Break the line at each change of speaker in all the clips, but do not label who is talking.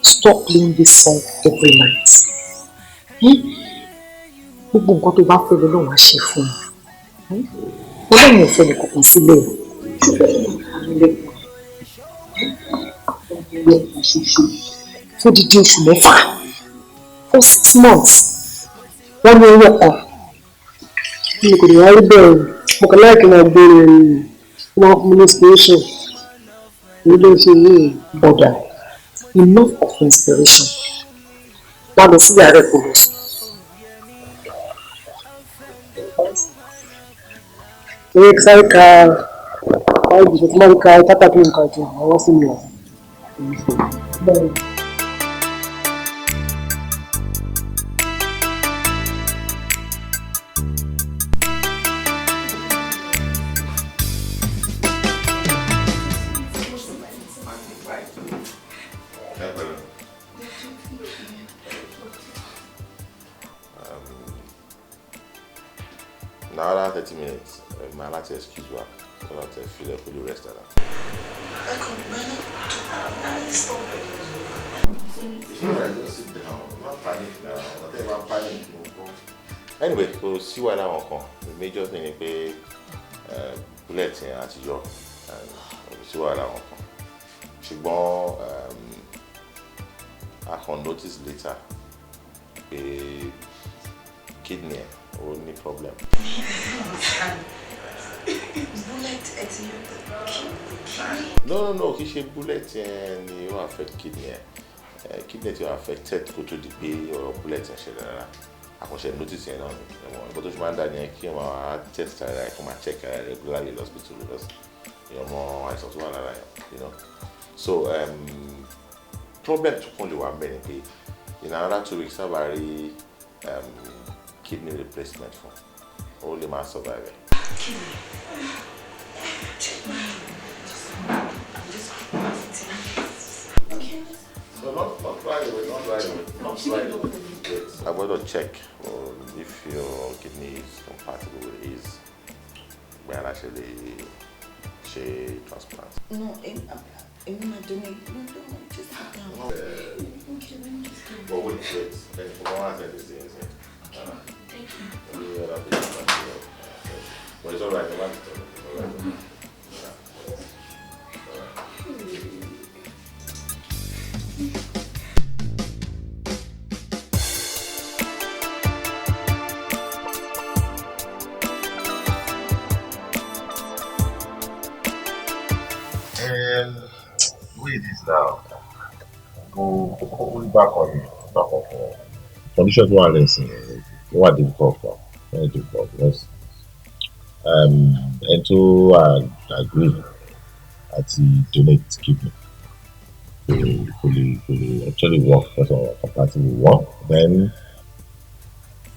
Stop playing this song every night. Gbogbo nǹkan tó bá fẹ́ lọ lọ́wọ́ ṣe fún un. Ọlọ́run ò fẹ́ ní kankan sílẹ̀. Fún dídí oṣù mẹ́fà, for 6 months, wọ́n ní owó kan. Mi kò lè wáyé bẹ́ẹ̀ mo kàn láì kí n máa gbé wọn fún mi ní inspiration. Mi ló ń ṣe yìí bọ̀dà. Enough of inspiration. Wọ́n lọ sí yàrá ẹ̀kọ́ lọ sùn. Ṣé sáré ka àwọn ìdìbò tí wọ́n ka pátákì nǹkan jù àwọn sí mi ọ̀.
Now 30 minutes. My last excuse work. So that I feel like we rest of that. Sit down. Not panic now. Whatever panic. Anyway, we'll see what I want to come. The major thing is pay bullet at your and we'll see what I want to come. I can notice later a kidney only problem.
Bullet at your kidney?
No. He say bullet and you affect kidney. Kidney you affected go to the bay or bullet and shit. I can notice it now. But if man that came out test I come and check regularly in the hospital because more I saw one So problem to only one benefit. In another 2 weeks I've already kidney replacement for only man survivor. So not right away. I'm going to check if your kidney is compatible with his when actually she transplant.
No, I'm not doing it. No, just sit down.
But wait. Then for one thing is
Thank you.
But it's all right. All right.
Wait this now. Go back on conditions one lesson. What difficult for? Very difficult because and to agree at the donate kidney to actually work for some compatible work. Then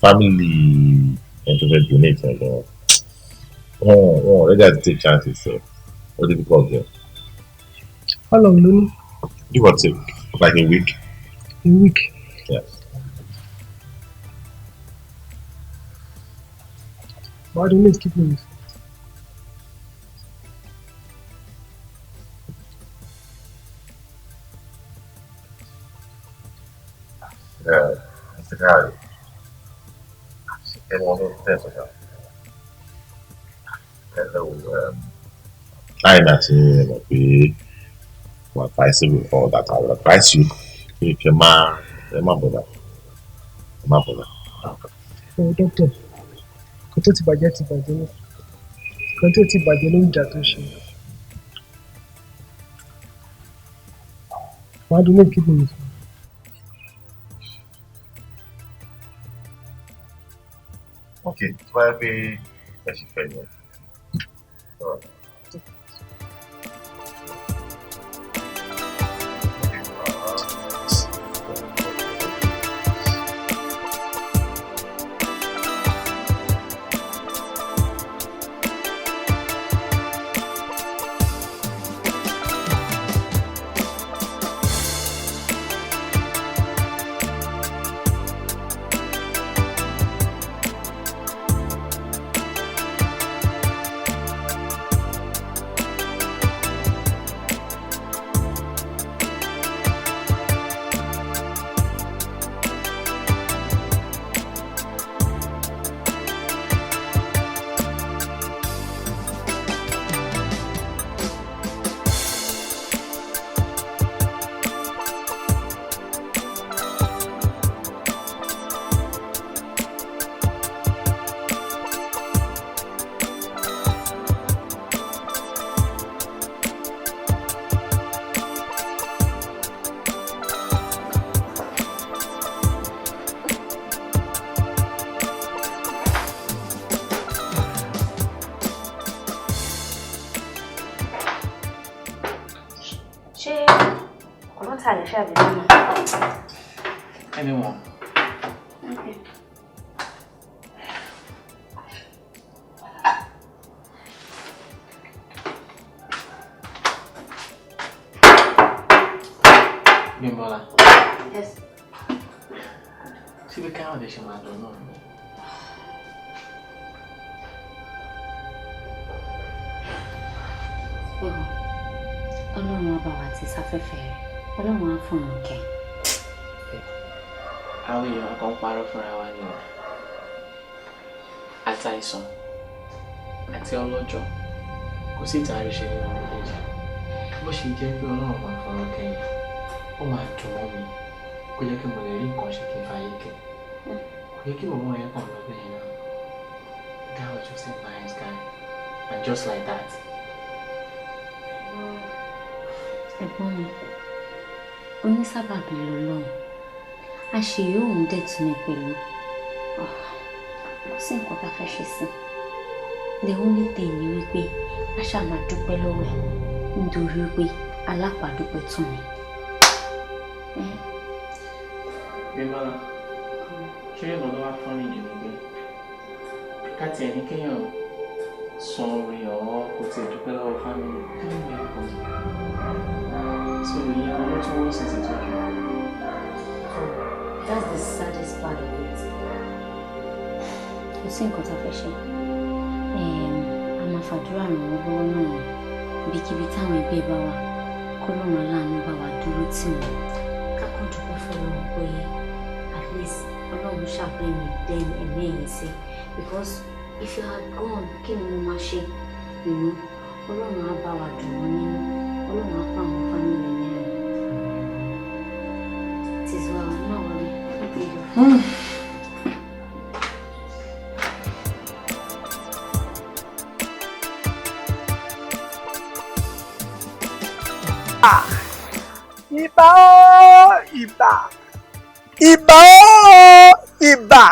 family and to donate and already have to take chances. So what difficult there?
How long, Lulu?
Give or take, like a week.
A week.
Yes.
Why do you need kidneys?
Mr. Guy, anyone who thinks of that? Hello, I'm actually advisable for that. I will advise you if your man, bother.
Oh, doctor. Kò tó ti bàjẹ́ náà. Kò tó ti bàjẹ́ ló ń jà tó ṣe. Why do you need kidneys?
Okay, so I'll be actually fair. All right.
Anyone?
Okay.
Bimbola.
Yes.
See the kind of this man don't know.
Ọlọ́run ọba wa ti sáfẹ́fẹ́ rẹ̀. Ọlọ́run á fún un kẹ́.
Àwọn èèyàn kan parọ́ fúnra wa ni o. Àtàìsàn àti ọlọ́jọ́ kò sí ìtàn àríṣe nínú méjèèjì. Bó ṣe jẹ́ pé Ọlọ́run máa fọ̀rọ̀ kẹ́yìn, ó máa dùn mọ́ mi. Kò yẹ kí mo lè rí nǹkan ṣe kí n fàyè kẹ́. Kò yẹ kí bàbá yẹn kàn lọ bẹ́ẹ̀ náà. The guy was just a nice guy, and just like that.
Ẹ̀gbọ́n mi, onísábàbí lọ́lọ́run. Àṣeyọ òun dẹ̀ tún ní pẹ̀lú. Kò sí nǹkan tá a fẹ́ ṣe sí. The only thing ni wípé a ṣáà máa dúpẹ́ lọ́wọ́ ẹ̀ nítorí wípé alápàdúpẹ́ tún mi.
Bímbọ́lá, ṣé ìbọn tó wá fún ní ìdìbò gbé? Ká tiẹ̀ ní kéèyàn san orí ọ̀wọ́ kò tiẹ̀ dúpẹ́ lọ́wọ́ fámìlì. Kí ló ń bẹ ẹ̀kọ́? So ìyẹn ló tún wọ́n sì ti tọ́jú.
That's the saddest part of it. Kò sí nǹkan tá a fẹ́ ṣe. A máa fàdúrà ràn wọ́n lọ́wọ́ náà ni. Ibikíbi táwọn ẹbí bá wà, kó lọ́run aláàánú bá wa dúró tì wọ́n. Ká kàn dúpẹ́ fọlọ́run pé at least Ọlọ́run ṣàbẹ̀yìn dẹ́yìn ẹ̀mí ẹ̀yìn sí. Because if you had gone, kí ni mo máa ṣe? Ọlọ́run á bá wa dùn wọ́n nínú. Ọlọ́run á pa àwọn fámìlì ní ẹ̀rọ. It is well, no worry.
Ìbà ó ìbà ìbà ó ìbà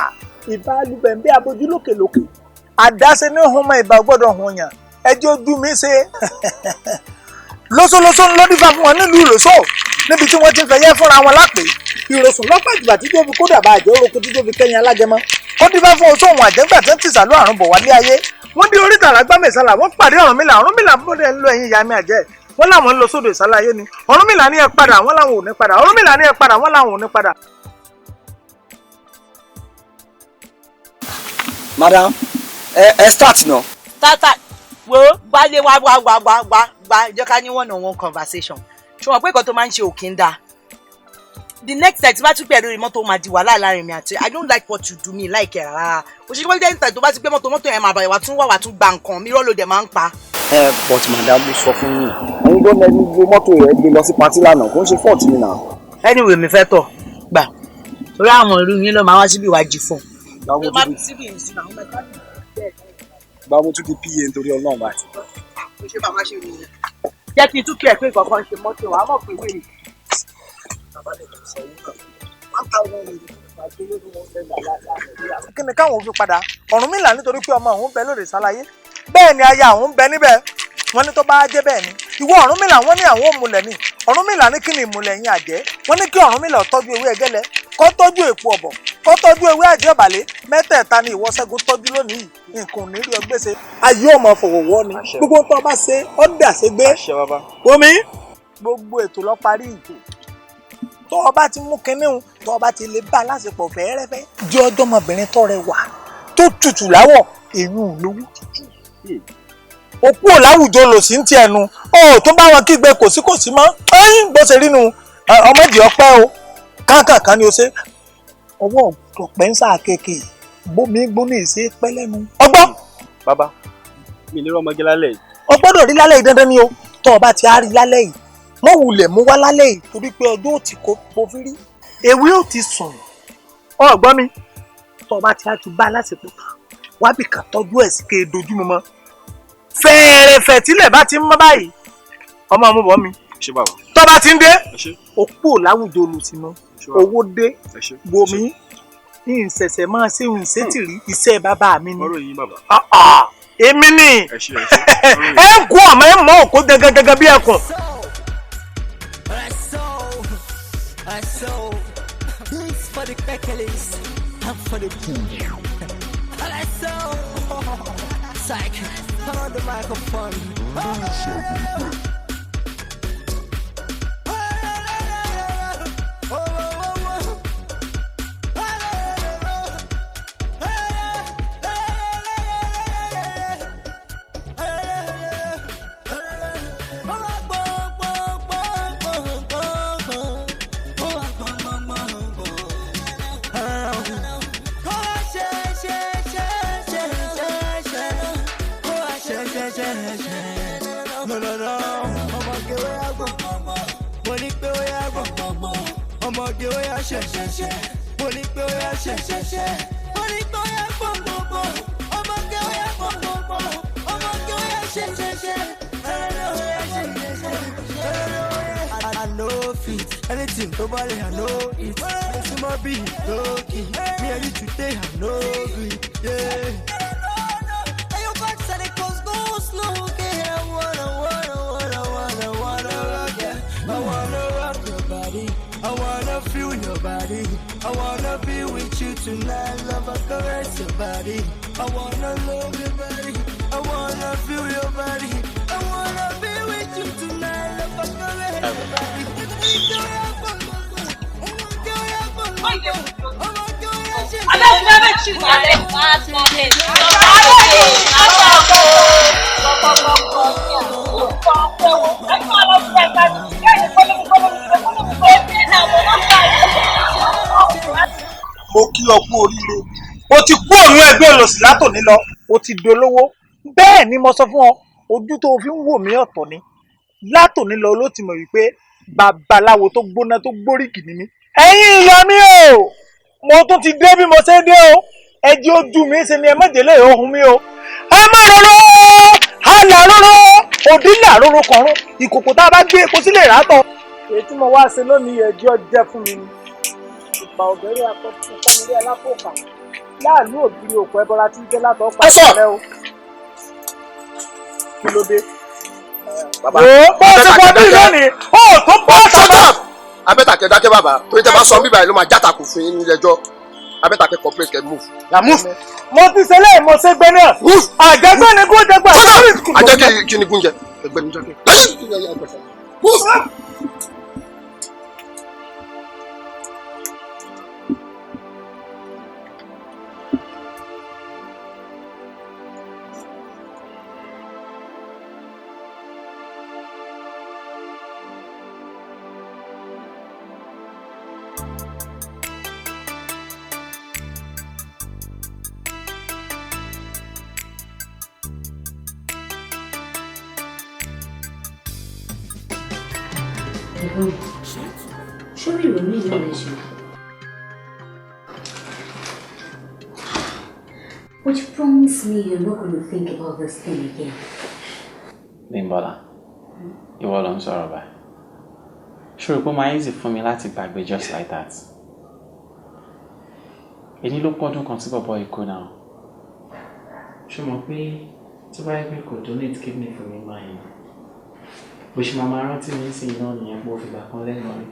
ìbà lùbẹ̀ǹbẹ̀ abojú lókèlókè àdáṣe ní ọ̀hún ìbà gbọ́dọ̀ hùn yàn ẹjọ́ ojú mi ṣe lóṣooṣo ló dífá fún wọn nílùú ìrọ̀sọ́ níbi tí wọ́n ti ń fẹ̀yẹ́ fúnra wọn lápè ìrọ̀sùn lọ́pàá ìgbà tí tóbi kódà bá àjẹ́ orúkọ tí tóbi kẹ́yìn alágẹmọ́ ó dífá fún oṣù òun àjẹ́gbà tí ń tìṣà ló àrùn bọ̀ wálé ayé wọ́n dé oríta àlágbá mẹ́sàlá wọ́n pàdé Ọ̀rúnmìlà bọ́dẹ̀ ń lo ẹ̀yìn ìyá mi àjẹ́ wọ́n láwọn ń lọ sódò ìsálayé ni Ọ̀rúnmìlà ní ẹ padà wọ́n láwọn ò ní padà Ọ̀rúnmìlà ní ẹ padà wọ́n láwọn ò ní padà.
Madam, start now.
Start. Wo wálé wá jẹ́ ká ní one-on-one conversation. Ṣùgbọ́n pé nǹkan tó máa ń ṣe òkè ń da. The next time tí bá tún pẹ̀ lórí mọ́tò máa di wàhálà láàrin mi àti I don't like what you do me like ẹ̀ rárá. Òṣèlú wọ́n jẹ́ níta tó bá ti gbé mọ́tò yẹn máa bàyẹ̀ wá tún gba nǹkan mi rọ́ọ̀lù dẹ̀ máa ń pa.
But madam mo sọ fún yín ẹ̀yin ló lẹ́nu gbé mọ́tò rẹ̀ gbé lọ sí patí lánàá kò ń ṣe fault mi náà.
Anyway mi fẹ́ tọ̀ gbà torí àwọn ìlú yín ló máa wá síbi ìwádìí fún.
Báwo tún di PA nítorí Ọlọ́run báyìí.
Jẹ́ kí n tún kí ẹ̀ pé kankan ṣe mọ́tò wa mọ̀ pé wéèrè.
Kí ni káwọn òfin padà Ọ̀rúnmìlà nítorí pé ọmọ òun bẹ lóde ìsálayé bẹ́ẹ̀ ni aya òun bẹ níbẹ̀ wọ́n ní tó bá jẹ́ bẹ́ẹ̀ ni ìwọ Ọ̀rúnmìlà wọ́n ní àwọn òmùlẹ̀ ni Ọ̀rúnmìlà ní kí ni ìmùlẹ̀ yín àjẹ́ wọ́n ní kí Ọ̀rúnmìlà tọ́jú ewé ẹgẹ́lẹ́ kó tọ́jú èpo ọ̀bọ̀ kó tọ́jú ewé àjẹ́bàlẹ̀ mẹ́tẹ̀ẹ̀ta ni ìwọ Ṣẹ́gun tọ́jú lónìí nǹkan ní rí ọgbẹ́sẹ̀ ayé ọmọ fọwọ́wọ́ ni gbogbo tó bá ṣe ọ́ dà ṣe gbé omi gbogbo ètò lọ parí ìtò tó o bá ti mú kinní hun tó o bá ti lè bá a lásìkò fẹ́ẹ́rẹ́fẹ́ jẹ́ ọ̀dọ́mọbìnrin tó rẹwà tó tutù láwọ̀ èyí ò lówó tutù òkú ò láwùjọ lò sí ti ẹnu ó tó bá wọn kígbe kò sí mọ́ ẹ̀yìn bó ṣe rí nu ọmọdé ọpẹ́ o káàkàkan ni o ṣe ọwọ́ ọ̀pẹ́ ń sáà kéèké bómi gbóná ìṣe pẹ́ lẹ́nu ọgbọ́n.
Bàbá mi ní rọmọgé lálẹ́ yìí.
O gbọ́dọ̀ rí lálẹ́ yìí dandan ni o tó o bá ti á rí lálẹ́ yìí mọ́ wulẹ̀ mú wá lálẹ́ yìí torí pé ọjọ́ ò ti kó fi rí ewé ò ti sùn ọgbọ́n mi tó o bá ti á ti bá lásìkò wábì kan tọ́jú ẹ̀ sí kéé dojúmọ́ mọ́ fẹ́ẹ̀rẹ̀fẹ̀ tílẹ̀ bá ti ń mọ́ báyìí ọmọ ọmọ bọ́ mi tó bá ti ń dé òpó láwùjọ olùsìnú owó dé gbomi ní ìṣẹ̀ṣẹ̀ máa ṣe òun ṣètìrí iṣẹ́ bàbá mi ni èmi ni ẹ ń kú àmọ́ ẹ mọ́ òkú gẹ́gẹ́gẹ́gẹ́ bí ẹkùn.
Turn on the microphone. Anything nobody I know it. It's my be lucky. Me and you today I know it. Yeah. And your back said it goes go slow. Okay, I wanna rock ya. I wanna rock your body. I wanna feel your body. I wanna be with you tonight. Love and caress your body. I wanna love your body. I wanna feel your body. I wanna be with you tonight. Love and caress your body.
Mo kí ọ kú oríire o ti kú òun ẹgbẹ́ olòṣì látòní lọ o ti dolówó bẹ́ẹ̀ ni mo sọ fún ọ ojú tó fi ń wò mí ọ̀tọ̀ ni látòní lọ ló ti mọ̀ wípé babaláwo tó gbóná tó gbóríkì ni mí. Ẹ̀yin ìyá mi o mo tún ti dé bí mo ṣe dé o ẹ jẹ́ ojú mi ṣe ni ẹ má délé ohun mi o ẹ má rọrọ àlà rọrọ òdìlà rọrọ kọrún ìkòkò tá a bá gbé epo sílẹ̀ ràtọ̀. èyí tí mo wá ṣe lónìí ẹjọ́ jẹ́ fún mi ni ìgbà ọ̀gẹ́rẹ́ akọ́nilé alápòkà láàlú ògiri òkú ẹbọra tí ń jẹ́ látọ̀ pàṣẹ rẹ o kí ló dé.
Bàbá
bó ṣe fọ́ bí lónìí ó tó bọ́ sábà.
abẹ́tàkẹ́ dákẹ́ bàbá torí tẹ́ bá sọ bíbá yìí ló máa játakù fún yín nílé ẹjọ́ abẹ́tàkẹ́ corporate kẹ́ move. na move.
mo ti ṣe lẹ́yìn mo ṣe gbẹ náà. àjẹgbẹ́ ni kò jẹ gbà.
àjẹkẹ́ kí ni gúnjẹ ẹgbẹ́ mi jákè. Láyé kí ni ayé àgbàfà.
Surely we need knowledge. Would you promise me you're not going to think about this thing again?
Bimbola, you all on sorrow by. Sure, it my easy for me láti gbàgbé just like that. Èyí ló pọ́dún kan tí bọ̀bọ̀ ikú náà. Ṣé mo pé tí bá yẹ pé kò donate kidney fún mi máa yẹn? Bó ṣe máa rántí mi sí iná nìyẹn bó fi gbà kan lẹ́nu rí.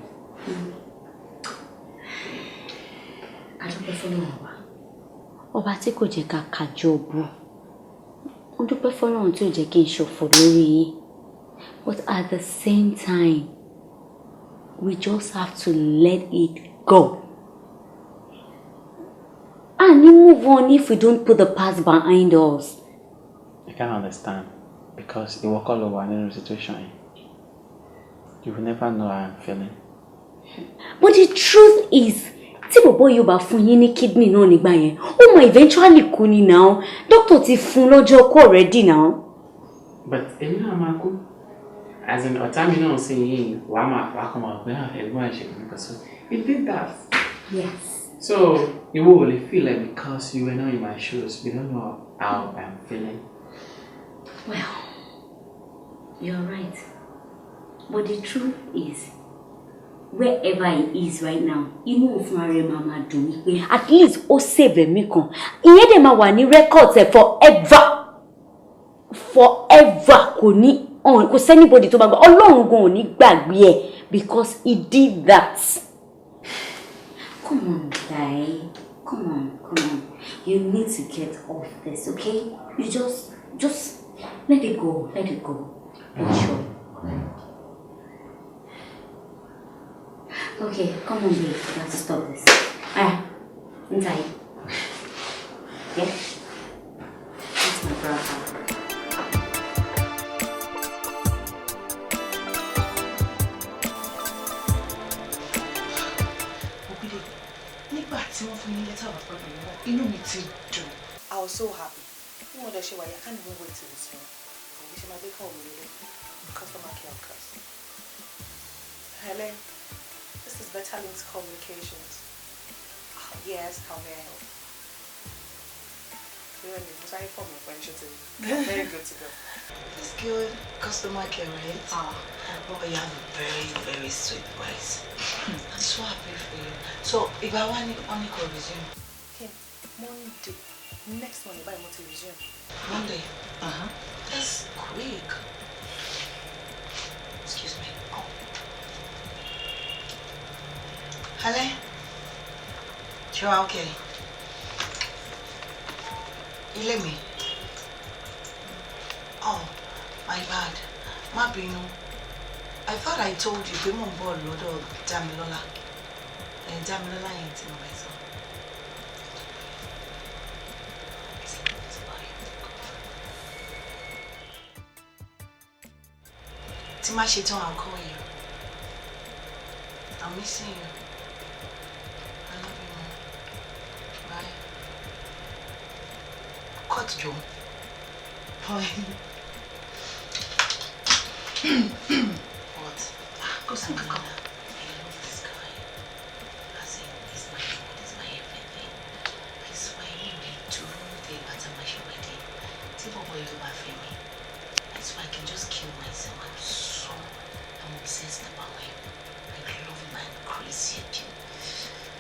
Adúpẹ́ fọ́lọ́run wa. Ọba tí kò jẹ́ ká kájọ bú. Ó dúpẹ́ fọ́lọ́run tí ò jẹ́ kí n ṣọ̀fọ̀ lórí yín. But at the same time, we just have to let it go. And you move on if we don't put the past behind us.
I can't understand because you walk all over in a situation. You will never know how I'm feeling.
But the truth is, tí bọ̀bọ́ yóò bá fún yín ní kidney náà nígbà yẹn, ó máa eventually kú ni now. Doctor ti fún lọ́jọ́ kú already now.
But èmi náà máa kú. As in, ọ̀tá mi náà sì yín wàá máa kọ́ máa pé ẹ̀gbọ́n àìṣe nǹkan so it did that.
Yes.
So you will really feel like because you were not in my shoes, you don't know how I'm feeling.
Well, you're right. But the truth is, wherever he is right now, inú òfin ara mama dùn mí pé at least ó save mi kan. Ìyẹn dẹ̀ máa wà ní records forever. Forever kò sẹ́nibody tó bá gbà. Ọlọ́run gan ò ní gbàgbé ẹ̀ because he did that. Come on, guy. Come on. You need to get off this, okay? You just let it go. Let it go. I'm sure. Okay, come on, babe. We have to stop this. Inside. Yeah? That's my brother.
I was so happy. I can't even wait to resume. I wish my big home customer care curse. Helen, this is Better Links Communications. Yes, how may I help? Really, was I informed of initiative? Very good to go.
It's good customer care, right? But you have a very, very sweet voice. I'm so happy for you. So, if I want to resume?
Okay, Monday. Next Monday, I want to resume.
Monday? That's quick. Excuse me. Oh. Hello? You're okay? You let me? Oh, my bad. Ma binu. I thought I told you pé mo ń bọ̀ lọ́dọ̀ Damilola. Damilola yẹn tí mo bẹ̀ sọ. Tí má ṣe tán, I'll call you. I'm missing you. I love you, Mom. Bye. Cut, Joe. What? Go some come. I love this guy. I say, he's my everything. I swear, he will do the Batamashi wedding. Tipo boy, you are for me. I swear, I can just kill myself. I'm obsessed about him. I love him. I'm crazy at him.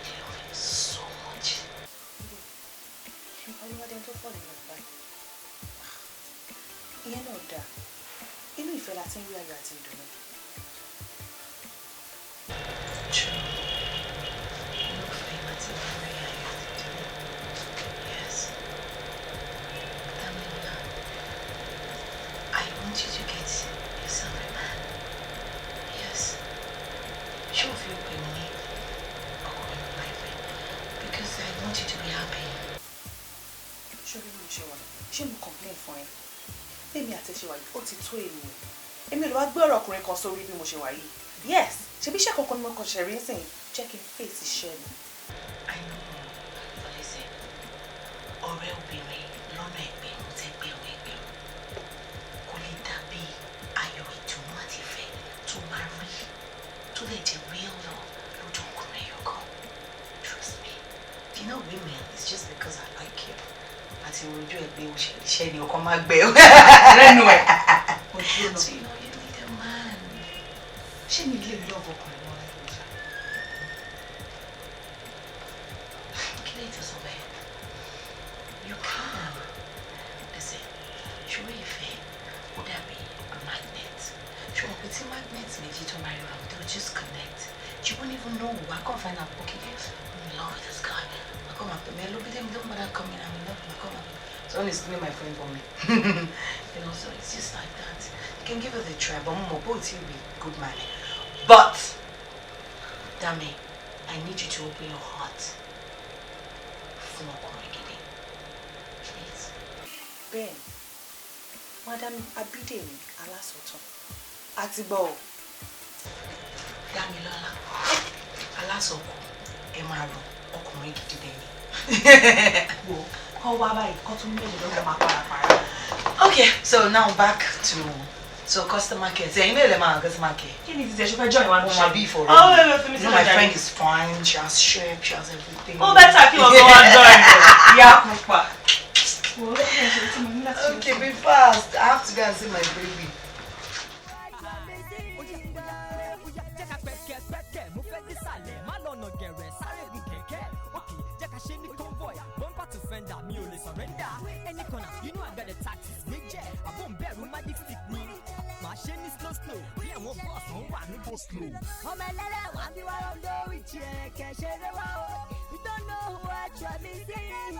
I love him so much.
You didn't fall in love, right? You know that. You know if you're Latin, we are Latin, don't you?
True. You look famous in the way I used to do. Yes. Damilola, I want you to get Because I want you to be happy.
Ṣé mo complain fún ẹ? Èmi àti ṣe wà yìí, ó ti tó èmi. Èmi ló wá gbé ọ̀rọ̀ ọkùnrin kan sórí bí mo ṣe wà yìí. Yes, ṣebí iṣẹ́ kankan ni mo kàn ṣẹ̀rí ń sìn. Jẹ́ kí n face iṣẹ́ mi.
I know, but listen, ọ̀rẹ́ obìnrin lọ́nà ẹgbẹ̀rún tẹ́gbẹ̀rún ẹgbẹ̀rún kò lè dàbí ayọ̀ ìdùnnú àti ìfẹ́ tó máa rí tó lè jẹ́ real love lójú ọkùnrin yọkọ. Trust me, you know women, it's just because I like you. Àti ojú ẹgbẹ́ òṣèlú iṣẹ́ ni ọkọ máa gbẹ ọ́. Lẹ́nu ẹ̀. So you know you need a man. Ṣé mi lè love ọkùnrin náà láì lọ́jà? Kí lè tó sọ bẹ́ẹ̀? You can. Listen, ṣùgbọ́n ìfẹ́ ó dàbí a magnet. Ṣùgbọ́n pé tí magnet méjì tó máa ríra, they'll just connect. You won't even know. I can't find out. Okay, I'm in love with this guy. I come up to me. Look at him. Don't bother coming. I'm in love. I come up. So only screaming my friend for me. You know, so it's just like that. You can give it a try, but more both you be good man. But, damn it, I need you to open your heart for more correctly. Please.
Ben, Madam Abidemi Alasoto. Atibo.
Damilola. Alasoko. Emaro. Ọkùnrin gidi deni. Wo, kọ́ wá báyìí, kọ́ tún mélòó lọ́wọ́ máa para. Okay, so now back to customer care. Say, email them on customer care.
Kí ni ti ṣe fẹ́ join one
my beef for
oh,
you know, my friend is fine, she has shape, she has everything.
Oh, better kí wọ́n go and join. Yeah, pupa.
Okay, be fast. I have to go and see my baby.
You know I got the tactics, big jet. I won't bear with my dick stick me. My chain is slow. Yeah, I'm boss, I'm go slow. Oh my lala, I'm the one on the witch, can't share the world. You don't know what you're missing.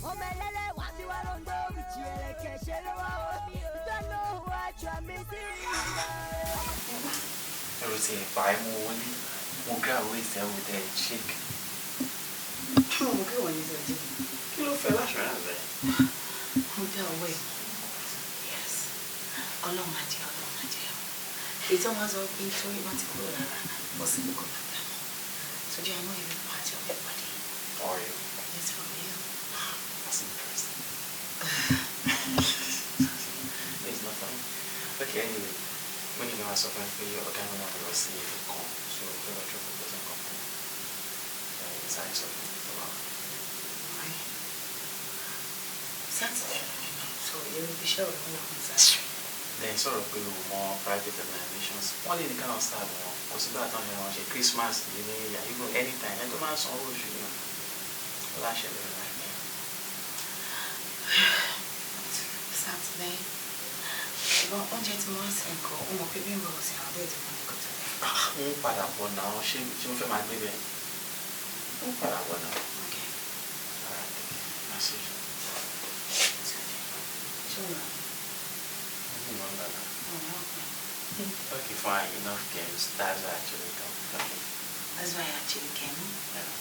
Oh my lala, I'm the one on the witch, can't share the world. You don't know what you're missing.
Everything by more girl with them with their chick.
Oh, good one is a
Kí ló fẹ́ láṣọ rẹ̀ bẹ́ẹ̀?
Hotel way. Yes. Ọlọ́run máa jẹ́. Èyí tí wọ́n sọ pé torí wọ́n ti kúrò lára bọ́ sí gbogbo bàtà mọ́. So do I know every part of your body?
Are you?
Yes, for real.
That's interesting. It's not funny. Okay, anyway. When you know I suffer for you, okay, I'm not going to see if it comes. So if you're not sure if it doesn't come from it's actually a lot.
Saturday, so you'll be sure we're on Saturday.
Then sort of more private organizations. One in the kind of start because about on Christmas, even anytime, and the man's always lash it right now.
Saturday. Well, on jet tomorrow's and go, baby was in our bed to go to
them. Para por now, she will my baby. Para por now.
Okay.
Alright, I see you. Okay, fine. Enough games. That's actually coming.
That's why I actually came.
Yeah.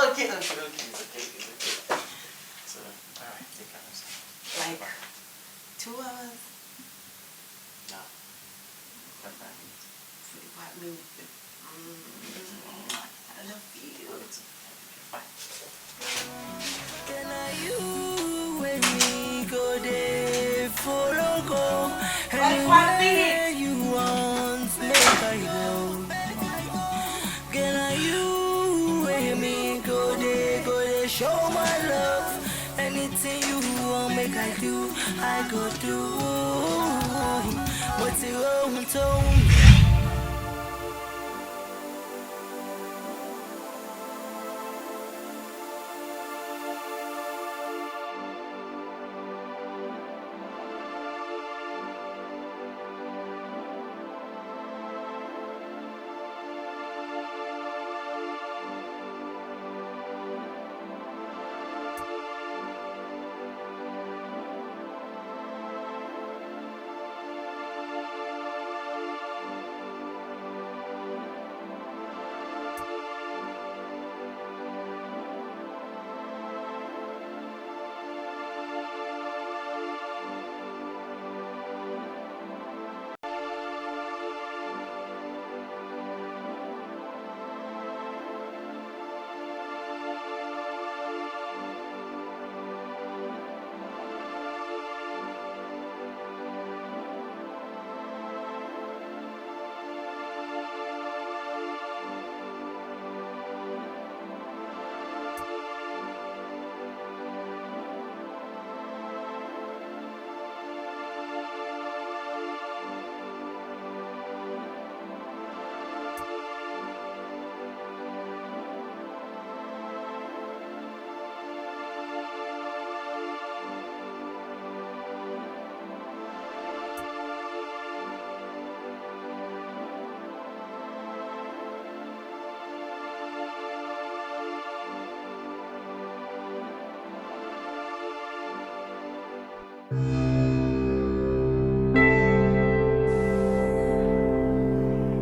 Okay.
Okay. So, alright, take care of yourself.
Like 2 hours?
No. 45 minutes.
45 minutes. I love you.
Bye.
Can I you with me go there for go anywhere you want make I go. Can I you with me go there show my love. Anything you want make I do, I go do. What's it wrong to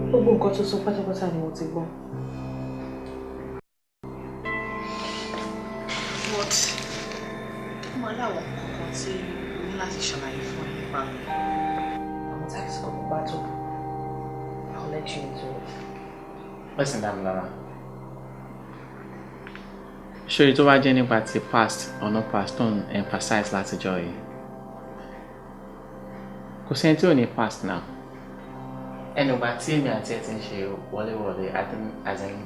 Gbogbo nǹkan tó sọ pátápátá ni mo ti gbọ́.
But mo láwọn kankan tí o ní láti ṣàlàyé fún ẹ nípa àwọn táìsì kan bá tó. I'll let you into it.
Listen, Damilola. Ṣé tó bá jẹ́ nípa ti past or not past don't emphasize látijọ́ yìí. Kò sẹ́ni tí ò ní past now. Ẹnìgbà tí èmi àti ẹ ti ń ṣe wọléwọlé as in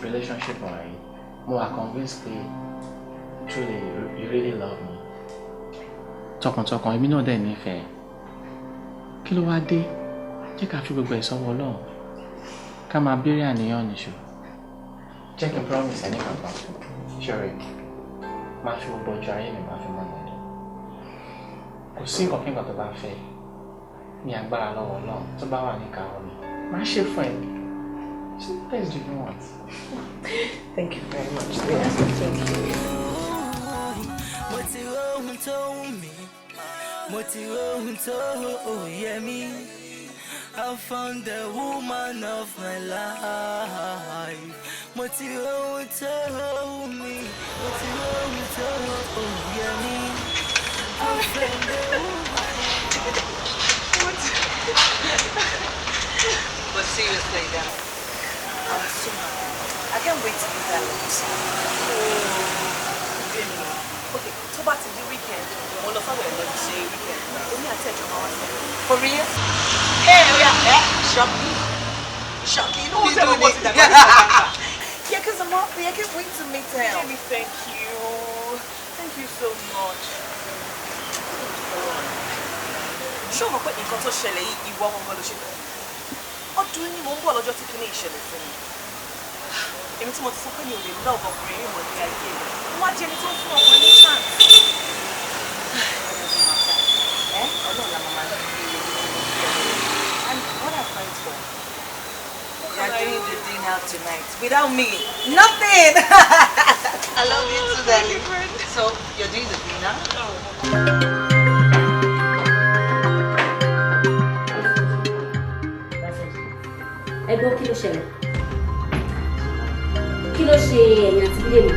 relationship ọ̀rẹ́ yìí, mo wà convinced pé truly you really love me. Tọkàntọkàn èmi náà dẹ̀ nífẹ̀ẹ́. Kí ló wá dé? Jẹ́ ká fi gbogbo ẹ̀ sọ́wọ́ Ọlọ́run. Ká máa béèrè àníyàn nìṣó. Jẹ́ kí n promise ẹni kankan. Ṣọ̀rẹ́, máa fi gbogbo ọjọ́ ayé mi máa fi mọ́ ẹ̀dùn. Kò sí nǹkan kí nǹkan tó bá fẹ́ ní agbára lọ́wọ́ Ọlọ́run tó bá wà ní káwọ́ mi. Máa ṣe fún ẹ. So what else do you want?
Thank you very much. Thank you.
I found the woman of my life. Motivo told me. I found the woman.
But seriously, Dan, I'm so happy. I can't wait to meet that person. Oh, really? Okay, so back to the weekend. All of us will say weekend. Only I tell you about for real? Hey, Shocky. You know what I'm doing? Yeah, because I'm happy. I can't wait to meet him. Baby, thank you. Thank you so much. Show me what you got to share. You want to go to ọdún ní mo ń bọ̀ lọ́jọ́ tí kí ní ìṣẹ̀lẹ̀ fún mi. Èmi tí mo ti sọ pé mi ò lè love ọkùnrin ìmọ̀ ní ayé rẹ̀. Mo wá jẹ́ ẹni tó ń fún ọkùnrin ní chance. Ọlọ́run la máa ń fi and what I find for you are doing the dinner tonight without me. Nothing. I love you too, darling. So you're doing the dinner?
Ẹgbọ́n kí ló ṣẹlẹ̀? Kí ló ṣe ẹ̀yìn àti bílẹ̀ mi?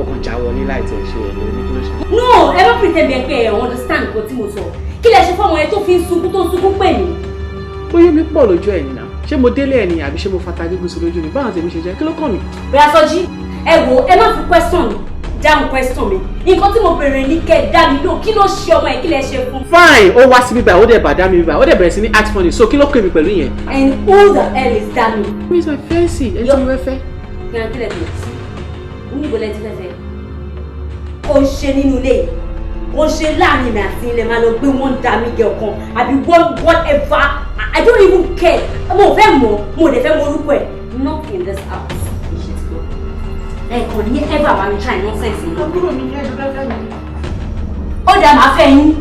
Ọkàn já wọlé láì tẹ̀ ṣe ẹ̀lẹ́ ní kí ló ṣe.
No, ẹ má pretend bí ẹ pé ẹ understand nǹkan tí mo sọ. Kí lẹ ṣe fọ́mọ ẹ tó fi ń sunkún tó ń sunkún pè mí?
Bóyá mi pọ̀ lójú ẹ̀yìn náà. Ṣé mo délé ẹ̀yìn àbí ṣé mo fata gígùn sí lójú mi? Báwọn tèmi ṣe jẹ́ kí ló kàn mí?
Bóyá Sọ́jí, ẹ wò ẹ má fi question mi. Dáhùn question mi. Nǹkan tí mo bèrè ní kẹ́ dá mi lò kí ló ṣe ọmọ ẹ̀ kí lẹ ṣe fún.
Fine, ó wá síbí báyìí, ó dẹ̀ bá dá mi báyìí, ó dẹ̀ bẹ̀rẹ̀ sí ní act funny, so kí ló pè mí pẹ̀lú yẹn?
And who the hell is Dami?
Who is my fancy? Ẹni tí mo fẹ́ fẹ́.
Yàrá kílẹ̀ tó sí. Oníbo lẹ ti fẹ́ fẹ́. Ó ń ṣe nínú ilé yìí. Ó ń ṣe láàrin mi àti ilẹ̀ máa lọ gbé wọ́n Dami gẹ̀ kan àbí whatever. I don't even care. Mo fẹ́ mọ̀, mo dẹ̀ fẹ́ mọ̀ orúkọ ẹ̀. Not in this house. Kò ní ever bá mi try nonsense yìí.
Àbúrò mi ní ẹjọ́ fẹ́fẹ́ mi.
Ó dá máa fẹ́ yín.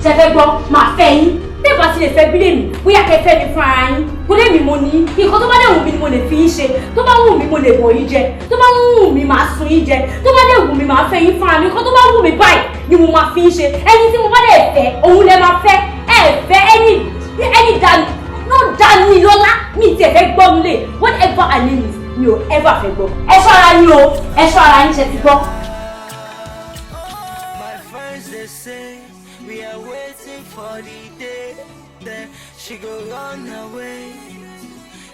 Ṣé fẹ́ gbọ́? Máa fẹ́ yín. Tẹ́ bá ti lè fẹ́ bílẹ̀ mi, bóyá kẹ́ fẹ́ mi fún ara yín. Kó lè mi mo ní. Nǹkan tó bá dẹ̀ wù mí ni mo lè fi yín ṣe. Tó bá wù mí mo lè bọ̀ yín jẹ. Tó bá wù mí máa sun yín jẹ. Tó bá dẹ̀ wù mí máa fẹ́ yín fún ara mi. Nǹkan tó bá wù mí báyìí ni mo máa fi yín ṣe. Ẹni tí mo bá dẹ̀ fẹ́, òun lẹ máa fẹ́. Ẹ fẹ́ ẹni Dami. No Dami lọ́lá. Mi ti ẹ̀ fẹ́ gbọ́ nílé. Whatever her name is. Mi ò ever fẹ́ gbọ́. Ẹ ṣọ́ra yín o, ẹ ṣọ́ra yín ṣe ti gbọ́.
My friends they say we are waiting for the day that she go run away,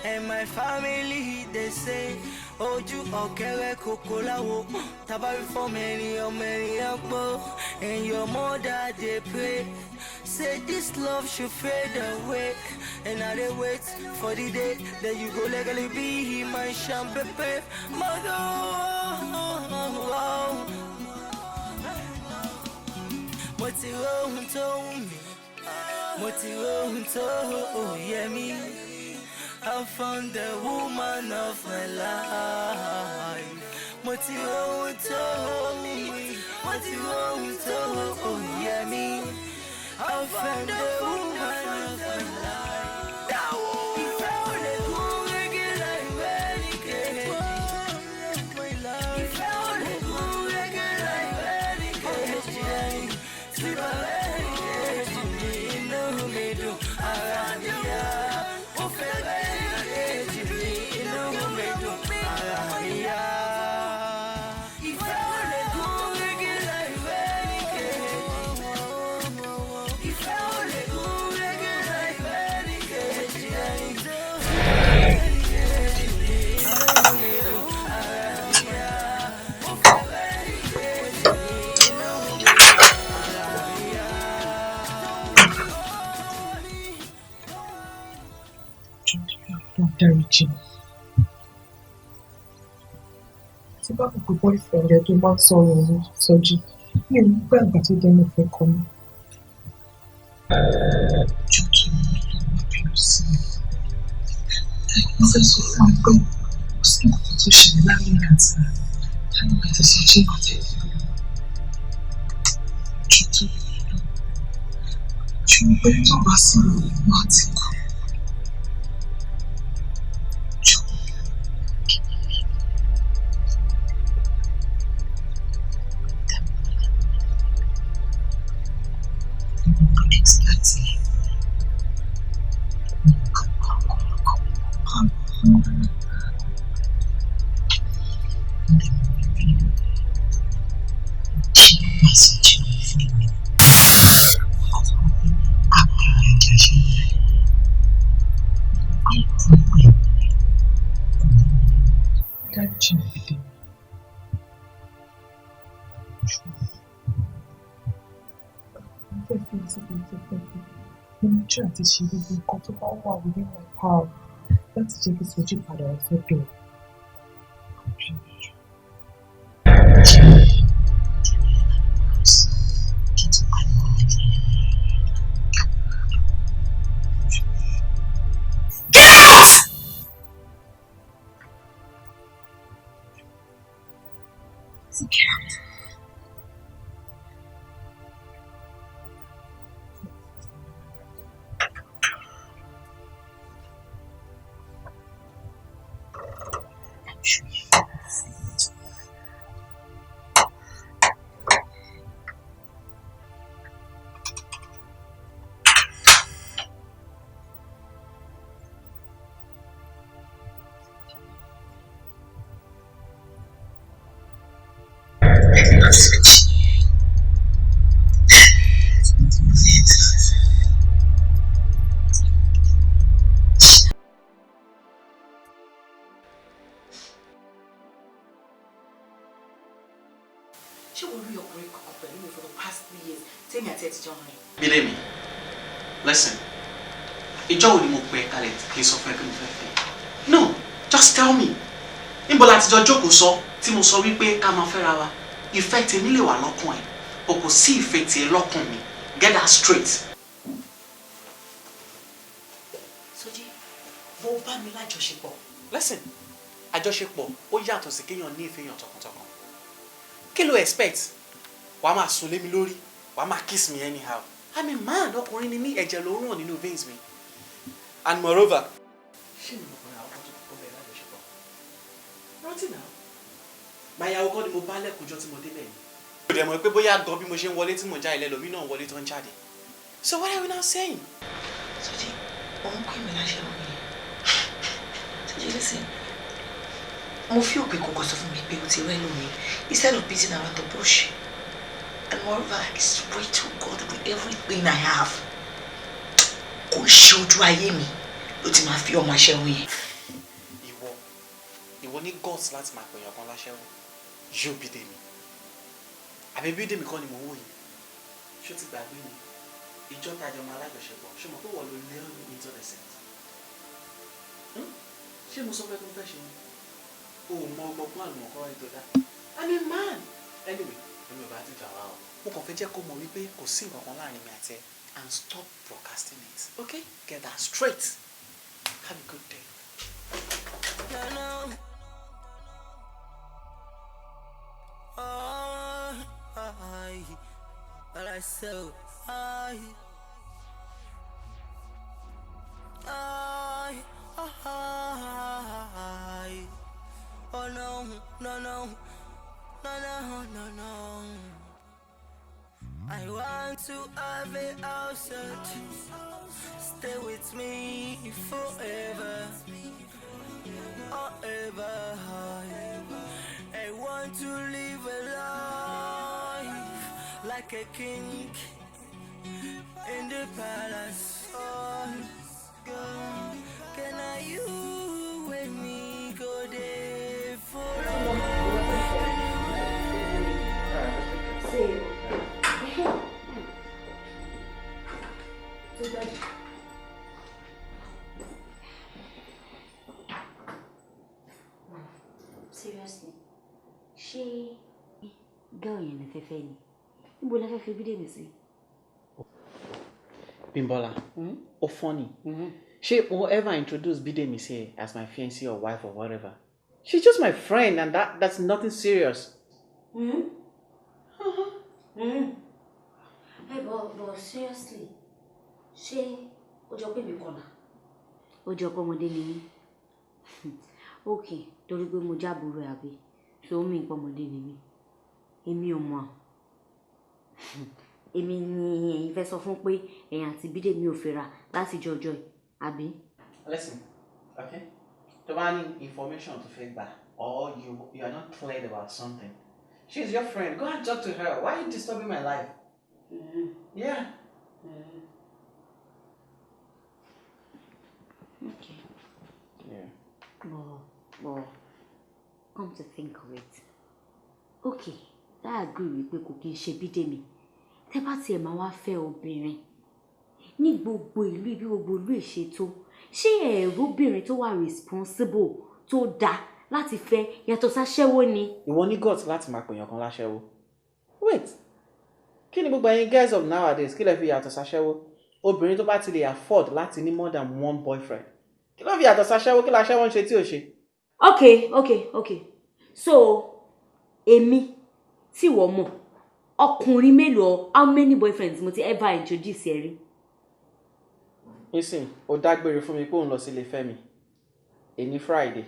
and my family they say ojú ọ̀kẹ́rẹ́ kòkó láwo tabari for many ọgbọ́, and your mother they pray say this love should fade away, and I dey wait for the day that you go legally be my champagne mother. Mo ti rohun tó wù mí, mo ti rohun tó yẹ mí. I found the woman of my life. Mo ti rohun tó wù mí, mo ti rohun tó yẹ mí. I found the woman of my life. Ìfẹ́ ò lè gún régé láì wẹ́rí kejì. Ìfẹ́ ò lè gún régé láì wẹ́rí kejì.
wọ́n dárí jì mí. Tí bá kò pé boyfriend ẹ tó máa ń sọ̀rọ̀ ní Sọ́jí, mi ò ní gbà àgbà tó dẹnu fẹ́ kọ mí. Jọ kí ni mo bínú sí mi. Mo fẹ́ sọ fún ẹ pé kò sí nǹkan tó ṣẹlẹ̀ láàrin mi àti rẹ̀. Táyọ̀ bẹ̀rẹ̀ Sọ́jí náà tẹ̀lé mi. Jọ tó lè lọ. Ṣùgbọ́n tó bá sọ̀rọ̀ ìwọ àti kù. Àti ṣe gbogbo nǹkan tó bá wà within my power láti jẹ́ kí Sọ́jí padà wá sọ́dọ̀.
Bídèmí, listen. Ìjọ́ wo ni mo pè kalẹ̀ kí n sọ fún ẹ pé mo fẹ́ fẹ́? No, just tell me. Níbo la ti jọ jókòó sọ tí mo sọ wípé ká máa fẹ́ra wa? Ìfẹ́ tèmi lè wà lọ́kàn ẹ̀, o kò sí ìfẹ́ tiẹ̀ lọ́kàn mi. Get that straight.
Sọ́jí, bó bá mi lájọṣepọ̀.
Listen, àjọṣepọ̀ ó yàtọ̀ sí kéèyàn ní ìfẹ́ yàn tọkàntọkàn. Kí ló expect? Wàá máa sùn lé mi lórí, wàá máa kiss me anyhow. I'm a man, ọkùnrin ni mí, ẹ̀jẹ̀ ló ràn nínú veins mi. And moreover, ṣé mi mọ̀ pé àwọn kan tó kọ́ bẹ̀rẹ̀ lájọṣepọ̀? Rántí náà, màyàwó kọ́ ni mo bá lẹ́kùnjọ́ tí mo débẹ̀ ni. Mo dẹ̀ mọ̀ pé bóyá gan bí mo ṣe ń wọlé tí mo já ilẹ̀ lómi náà wọlé tó ń jáde. So what are we now saying?
Sọ́jí, òun kọ́ ìmọ̀ láṣẹ wọn yẹn. Sọ́jí, listen. Mo fi òpè kọ̀ọ̀kan sọ fún mi pé o ti rẹ́ lómi instead of beating around the bush. And moreover, I swear to God with everything I have. Kò ṣe ojú ayé mi ló ti máa fi ọmọ aṣẹ́wó yẹn.
Ìwọ ní guts láti máa pèèyàn kan láṣẹ́wó. Yóò Bídèmí. Àbí Bídèmí kọ́ ni mò ń wò yìí. Ṣó ti gbàgbé mi? Ìjọ tajọ máa lájọṣepọ̀. Ṣé mo pé wọ́n lo nail me into the set? Ṣé mo sọ pé kó fẹ́ ṣe ni? O mọ ọgbọ́n àlùmọ̀kọ́ ètò dá. I'm a man. Anyway, èmi ò bá ti jà wá o. Mo kàn fẹ́ jẹ́ kó mọ̀ wípé kò sí nǹkan kan láàrin mi àti ẹ. And stop procrastinating. Okay? Get that straight. Have a good day.
No. I so oh no. I want to have a house, stay with me forever, forever. I want to live a life like a king in the palace. Oh, girl, can I you with me go there for
girl yẹn lè fẹ́fẹ́ ni. Níbo la fẹ́ fi Bídèmí sí?
Bimbola, oh funny. She will ever introduce Bidemi say as my fiancé or wife or whatever. She's just my friend and that's nothing serious.
Hey, but seriously, she ojo pe mi kola. Ojo pe ọmọdé ni mí. Okay, torí pé mo jábùrú àbí. So mi pe ọmọdé ni mí. Èmi ò mọ̀. Èmi ni ẹ̀yin fẹ́ sọ fún pé ẹ̀yin àti Bídèmí ò fẹ́ra láti jọjọ́ àbí?
Listen, okay? The one information to feedback or you are not clear about something. She's your friend. Go and talk to her. Why are you disturbing my life? Yeah.
Okay.
Yeah.
But come to think of it. Okay, I agree with pé kò kí n ṣe Bídèmí. Tẹ́ bá tiẹ̀ máa wá fẹ́ obìnrin ní gbogbo ìlú ibi gbogbo ìlú ìṣètò ṣé ẹ̀rọ obìnrin tó wà responsible tó dáa láti fẹ́ yàtọ̀ sáṣẹ́wó ni.
Ìwọ ní guts láti máa pèèyàn kan láṣẹ́wó. Wait, kí ni gbogbo ẹ̀yin girls of nowadays kí lẹ fi yàtọ̀ sáṣẹ́wó? Obìnrin tó bá ti lè afford láti ní more than one boyfriend. Kí ló fi yàtọ̀ sáṣẹ́wó? Kí láṣẹ́wó ń ṣe tí ò ṣe?
Okay. So, èmi tí wọ́n mọ̀ ọkùnrin mélòó how many boyfriends mo ti ever introduce ẹ rí?
Listen, ó dágbére fún mi pé òun lọ sí ilé Fẹ́mi. Èní Friday.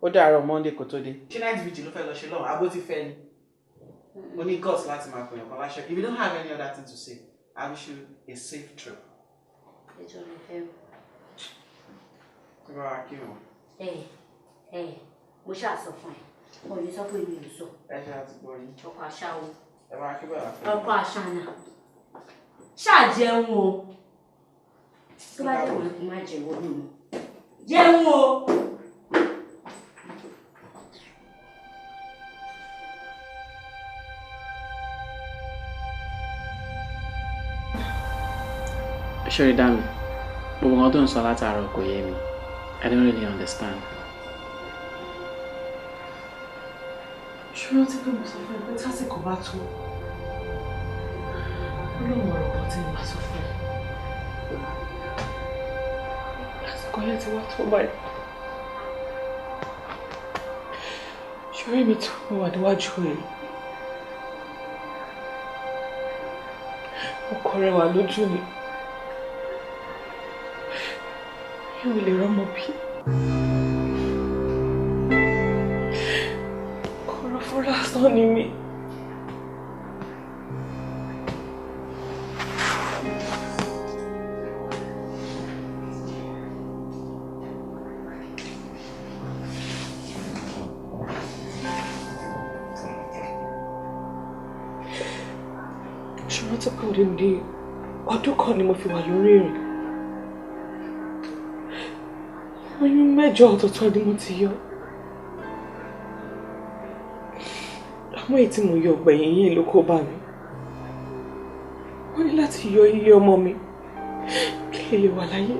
Ó dàárọ̀ Monday kó tó dé. Ṣé night vigil ló fẹ́ lọ ṣe lọ́wọ́? Abó ti fẹ́ ni. Ó ní guts láti máa pèèyàn kan láṣẹ. If you don't have any other thing to say, I wish you a safe trip.
Ẹjọ́ ló fẹ́.
Tí wàá kí wọn.
Mo ṣáà sọ fún ẹ. Mo ní sọ pé mi ò sọ.
Ẹ ṣe àti gbọ́ yín.
Ọkọ àṣà o.
Ẹ máa kí bẹ́ẹ̀ láti.
Ọkọ àṣà náà. Ṣáà jẹun o. Tó bá jẹ́ wọn kí n má jẹun ọdún mi. Jẹun o.
Ṣé dá mi? Gbogbo nǹkan tó ń sọ látàárọ̀ kò yé mi. I don't really understand.
Ṣùgbọ́n tí pé mo sọ fún ẹ pé tásìkò bá tó Ọlọ́run ọ̀rọ̀ kan tí mo bá sọ fún ẹ. Lásìkò yẹn ti wá tó báyìí. Ṣorí mi tó mo wà níwájú rẹ̀. Ọkọ rẹwà lójú mi. Mi ò lè rọ́mọ bí. Kọ̀rọ̀fọ̀ lásán ni mí. Ṣùgbọ́n tí kò dé ní ọdún kan ni mo fi wà lórí ìrìn. Oyún 8 ọ̀tọ̀ọ̀tọ̀ ni mo ti yọ. Àmọ́ èyí tí mo yọ gbẹ̀yìn yìí ló kó bá mi. Wọ́n ní láti yọ iye ọmọ mi kí lè lè wà láyé.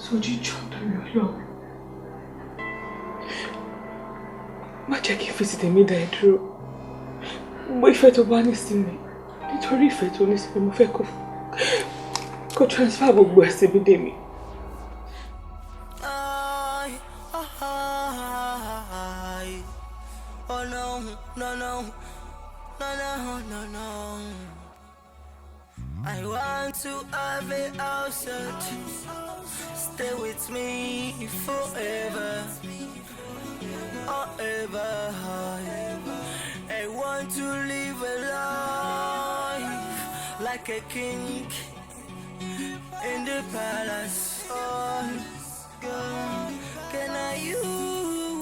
Sójú ìjọ lórí Ọlọ́run. Má jẹ́ kí fi tèmi dá ẹ dúró. Gbogbo ìfẹ́ tó bá ní sí mi nítorí ìfẹ́ tó ní sí mi mo fẹ́ kó transfer gbogbo ẹ̀ sí Bídèmí.
I want to have a house stay with me forever, forever. I want to live a life like a king in the palace. Oh, girl, can I you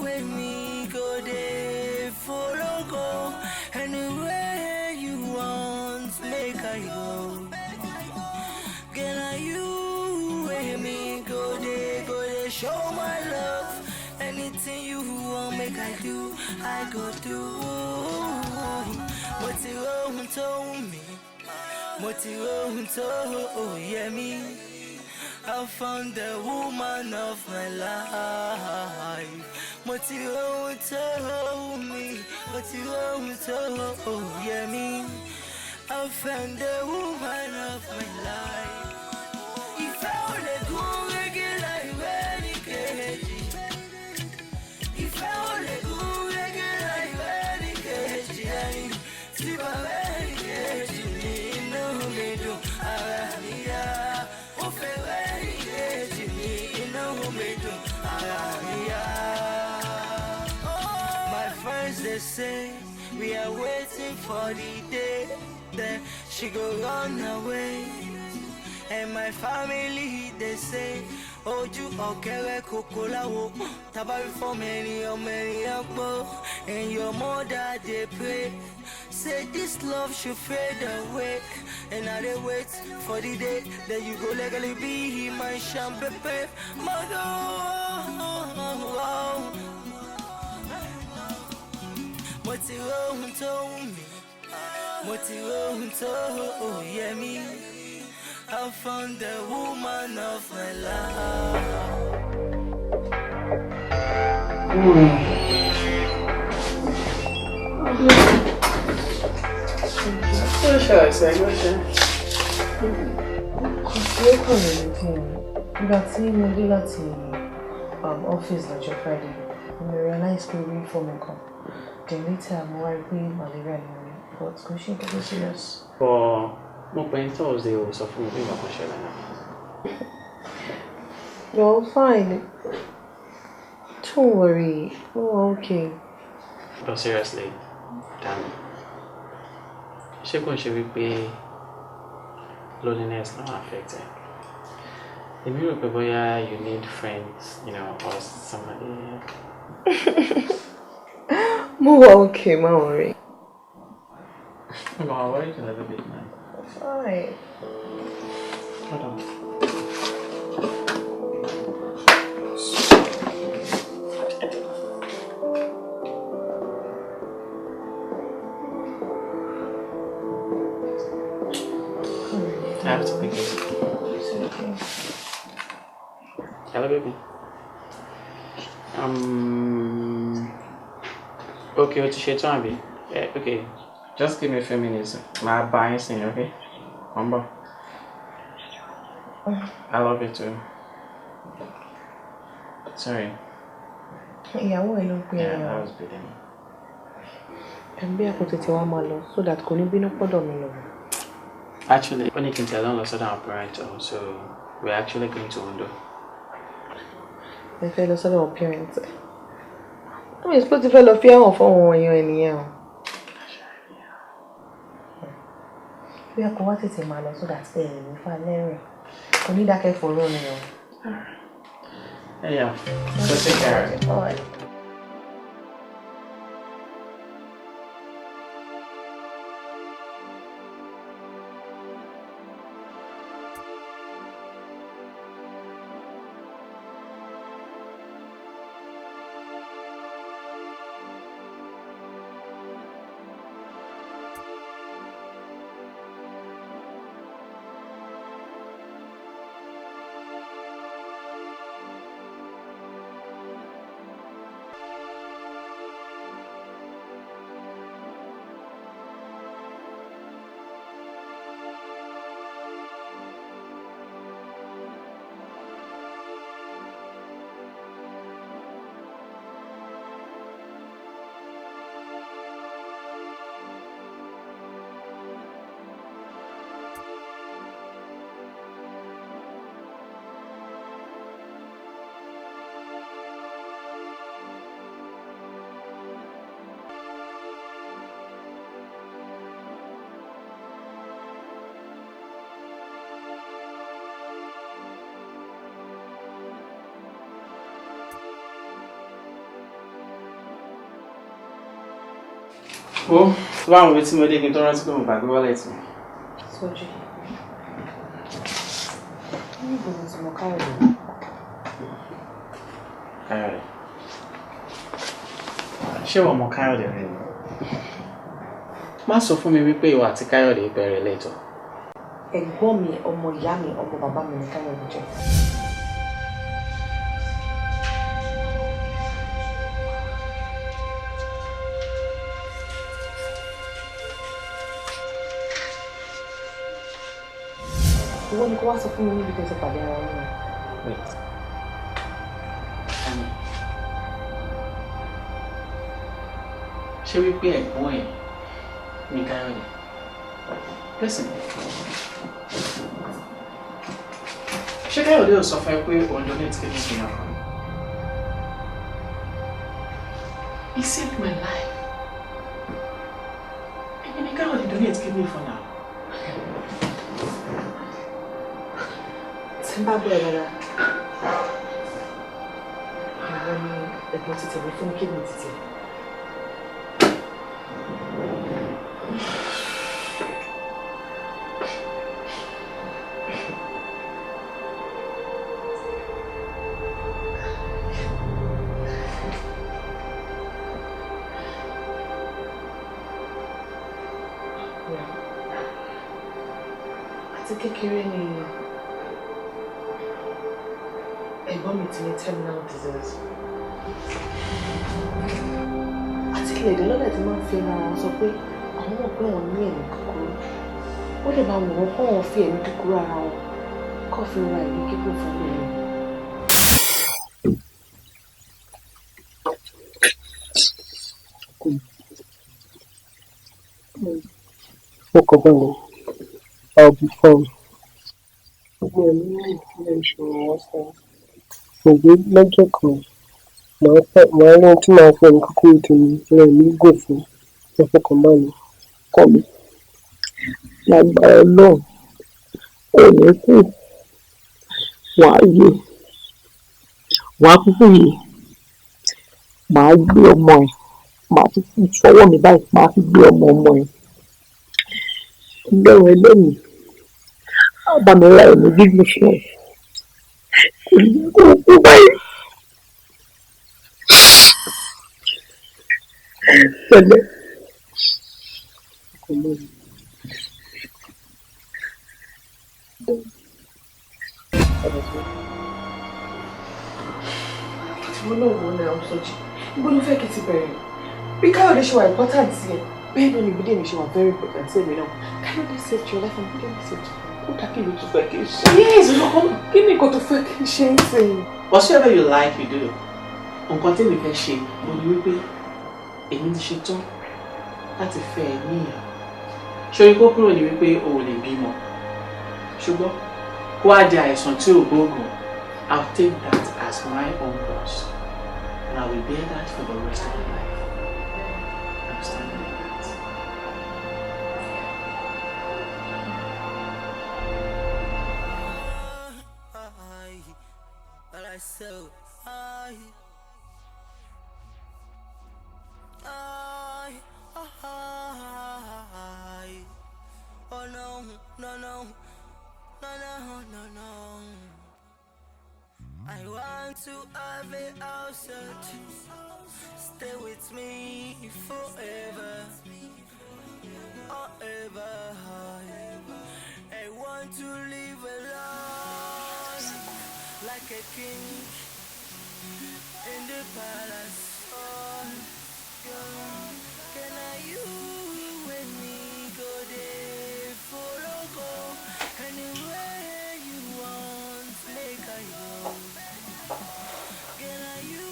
with me go there, follow go anywhere you want, make I go. Can I you with me go there, show my love. Anything you want, make I do, I go do. What you want to me? What you want to hear me? I found the woman of my life. But you won't tell me, but you won't tell me. I found the woman of my life. If I only go regular, very crazy. If I only go regular, very crazy. See my very crazy. No me do, Arabia. Oh, very crazy. No me do, Arabia. My friends they say we are waiting for the day that she go run away. And my family they say Oju okere kokolawo Tabari for many akbo. And your mother they pray say this love should fade away. And now they wait for the day that you go legally be my champagne mother. What you want to me? What you want to hear me? I found the woman of my life.
What shall I say? What shall I say?
You're calling me. That's him. We do that office on your Friday. We realize we will form a call. Then later I'm worried with malaria. But she can be serious.
For more pain Thursday or so for me, I'm
You're fine. Don't worry. Oh, okay.
But seriously, damn. Should be loneliness not affected. If you look at you need friends, you know, or somebody.
More okay, don't worry.
Well, why are you a little bit, man?
Fine.
Hold on. I have to pick it.
It's okay.
Hello, baby. Okay, what's your time? Yeah, okay. Just give me a few minutes. My buying thing, okay? Remember? I love you too. Sorry.
Yeah, well, no,
Yeah, that was good.
And be able to tell my so that couldn't be no problem.
Actually, when you can tell on the southern operator, so we're actually going to Ondo.
The fellow southern appearance. I mean, supposed to fellow fear of one you anyhow. We are going to take my so that's there. If I learn, we need that for running.
Yeah, so take care of it.
All right.
Oh, wow, it's me taking to go back. Go let me.
Soji. You go to some car.
Alright. Ṣé wọ́n mọ Káyọ̀dé rẹ̀ ni? Má sọ fún mi wípé ìwọ àti Káyọ̀dé bẹ̀rẹ̀ lẹ́tọ̀.
Ẹ̀gbọ́n mi, ọmọ ìyá mi, ọmọ bàbá mi ni Káyọ̀dé jẹ́.
Ìwọ ni kó wá sọ fún mi níbi tó ti pàdé ara wọn.
Wait. Honey. Ṣé wípé ẹ̀gbọ́n ẹ̀ ní Káyọ̀dé? Listen. Ṣé Káyọ̀dé ò sọ fún ẹ pé òun donate kidney fún yàrá? He saved my life. Èmi ní Káyọ̀dé donate kidney fún yàrá.
Tí n bá gbọ́ ẹ rárá, ìwọ ni ẹ̀gbọ́n ti tẹ̀lé fún kidney títí. Àti kékeré ni ẹ̀gbọ́n mi ti ní terminal disease. Àti ilẹ̀ èdè lọ́dẹ̀ tí wọ́n fi ara wọn sọ pé àwọn mọ̀ pé wọ́n ní ẹ̀mí kúkúrú. Ó lè máa wọ̀ wọ́n kọ́ wọn fi ẹ̀mí kúkúrú ara wọn kọ́ fi ra ẹ̀mí kíkún fún mi.
I'll be fine. Ògbé lọ́jọ́ kan màá rán tí màá fẹ́ ní kúkúrú tèmi rẹ̀ ní gò fún ẹ̀fọ́kànbalẹ̀ kọ́ mi. Lágbára náà ò ní kú wàá yè wàá kúkú yè màá gbé ọmọ ẹ̀ màá fi fọwọ́ mi báyìí màá fi gbé ọmọ ẹ̀ lọ́rùn ẹlẹ́mìí àbámẹ́ra ẹ̀mí gígùn fún ẹ̀ kò ní kó kú báyìí. Pẹ̀lẹ́.
Mo náà wò náà Sọ́jí. Ibo ló fẹ́ kí ti bẹ̀rẹ̀? Bí Káyọ̀dé ṣe wà important sí ẹ, bẹ́ẹ̀ náà ni Bídèmí ṣe wà very important sí èmi náà. Káyọ̀dé saved your life and Bídèmí saved you. Ó dá kí ló tún fẹ́ kí n ṣe? Yes, kí ni nǹkan tó fẹ́ kí n ṣe ń sìn?
Whatever you like, you do. Nǹkan tí mi fẹ́ ṣe, mo ní wípé èmi ti ṣe tán láti fẹ́ ẹ ní ìyàwó. Ṣorí kó kúrò ní wípé o ò lè bímọ. Ṣùgbọ́n kó wá di àìsàn tí ò gbóògùn. I'll take that as my own cross. And I will bear that for the rest of my life. I'm standing in that.
Oh no, no, no, no, no, no, no. I want to have a house, stay with me forever, forever. I want to live alone, like a king in the palace. Oh, can I you with me go there, follow go anywhere you want, make I go. Can I you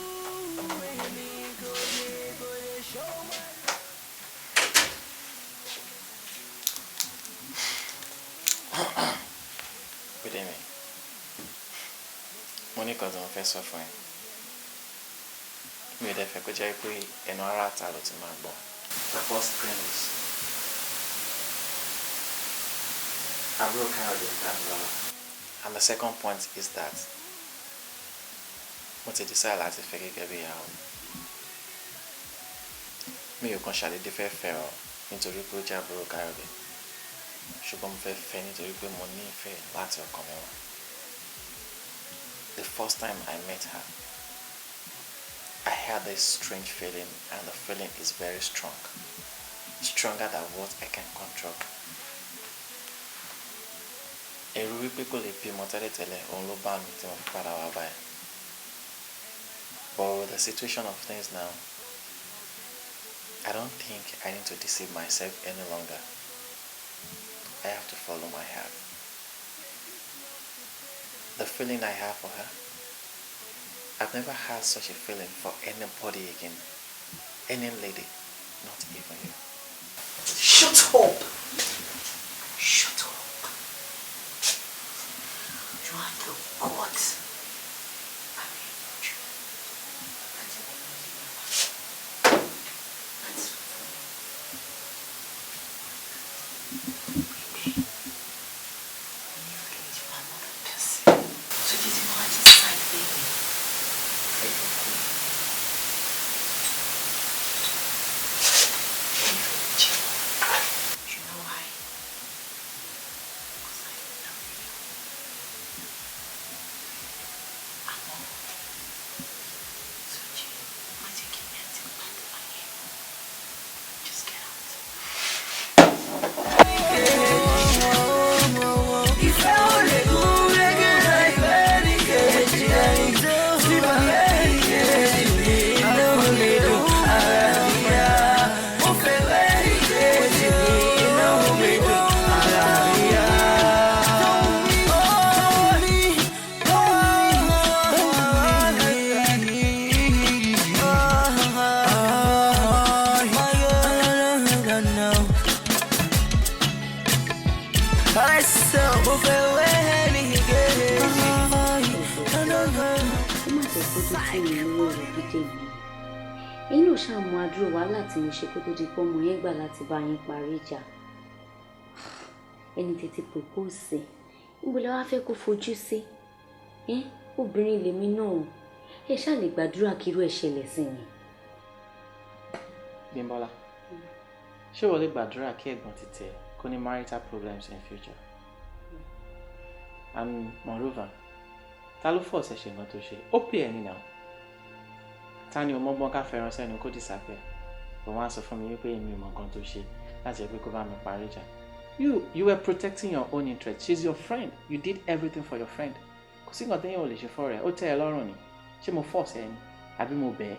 with me go there, show my.
Good evening. Monica don't fẹ́ sọ fún ẹ. Mi ò dẹ̀ fẹ́ kó jẹ́ pé ẹnu ara àta ló ti máa gbọ́. The first thing is àbúrò Káyọ̀dé Dámilọ́lá. And the second point is that mo ti decide láti fẹ́ gẹ́gẹ́ bí ìyàwó. Mi ò kàn ṣàdédé fẹ́ fẹ́ ọ nítorí pé ó jẹ́ àbúrò Káyọ̀dé. Ṣùgbọ́n mo fẹ́ fẹ́ nítorí pé mo ní ìfẹ́ láti ọkàn mi wá. The first time I met her, I had this strange feeling, and the feeling is very strong. Stronger than what I can control. Ẹ̀rù wípé kò lè bímọ tẹ́lẹ̀tẹ́lẹ̀ òun ló bá mi tí mo fi padà wá báyìí. But with the situation of things now, I don't think I need to deceive myself any longer. I have to follow my heart. the feeling I have for her, I've never had such a feeling for anybody again. Any lady, not even you.
Shut up! Shut up. You are the god.
Tí mo ṣe kó tó di pé ọmọ yẹn gbà láti bá yín parí ìjà ẹni tètè propose níbo lẹ wá fẹ́ kó fojú sí obìnrin lèmi náà ẹ ṣáà lè gbàdúrà kí irú ẹ̀ ṣẹlẹ̀ sí mi.
Bímbọ́lá, ṣé wọ́n lè gbàdúrà kí ẹ̀gbọ́n ti tẹ̀ kó ní marital problems in future? And moreover, ta ló fọ́ ọ̀sẹ̀ ṣe nǹkan tó ṣe? Ó pè ẹ́ nínú. Ta ni o mọ́gbọ́n ká fẹ́ràn sẹ́nu kó disappear? But once sọ fún mi wípé èmi ò mọ nǹkan tó ṣe láti ẹgbẹ́ kó bá mi parí ìjà. You were protecting your own interest. She's your friend. You did everything for your friend. Kò sí nǹkan téèyàn ò lè ṣe fọ́ rẹ̀. Ó tẹ́ ẹ lọ́rùn ni. Ṣé mo force ẹ ni? Àbí mo bẹ̀ ẹ́?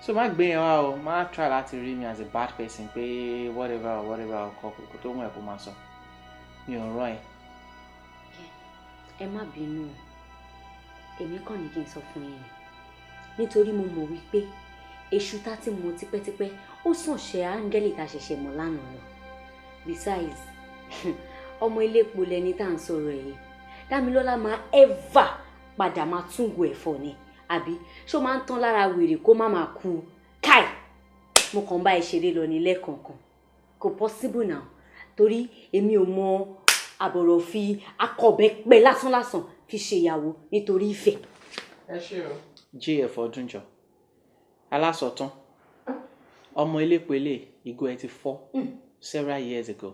So má gbé yẹn wá o. Má try láti rí mi as a bad person pé whatever ọkọ kò tó mú ẹ̀ kó máa sọ. Mi ò rán ẹ.
Ẹ má bínú o. Èmi kàn ní kí n sọ fún yín nítorí mo mọ̀ wípé èṣù tá tí mo tipẹ́tipẹ́ ó sàn ṣe áńgẹ́lì tá ṣẹ̀ṣẹ̀ mọ̀ lánàá lọ. Besides ọmọ iléepo lẹni tá à ń sọ̀rọ̀ yìí Dámilọ́lá máa ever padà máa túngò ẹ̀fọ́ ni àbí ṣó máa ń tán lára wèrè kó má máa kú káì mo kàn bá ìṣeré lọ ní lẹ́ẹ̀kọ̀ọ̀kan kò possible now torí èmi ò mọ àbọ̀rọ̀ fi akọ̀bẹ́pẹ́ lásánlásán fi ṣèyàwó nítorí ìfẹ́.
Ẹ ṣé o. GF Ọdúnjọ alásọtán ọmọ ilépele ìgò ẹ ti fọ́ several years ago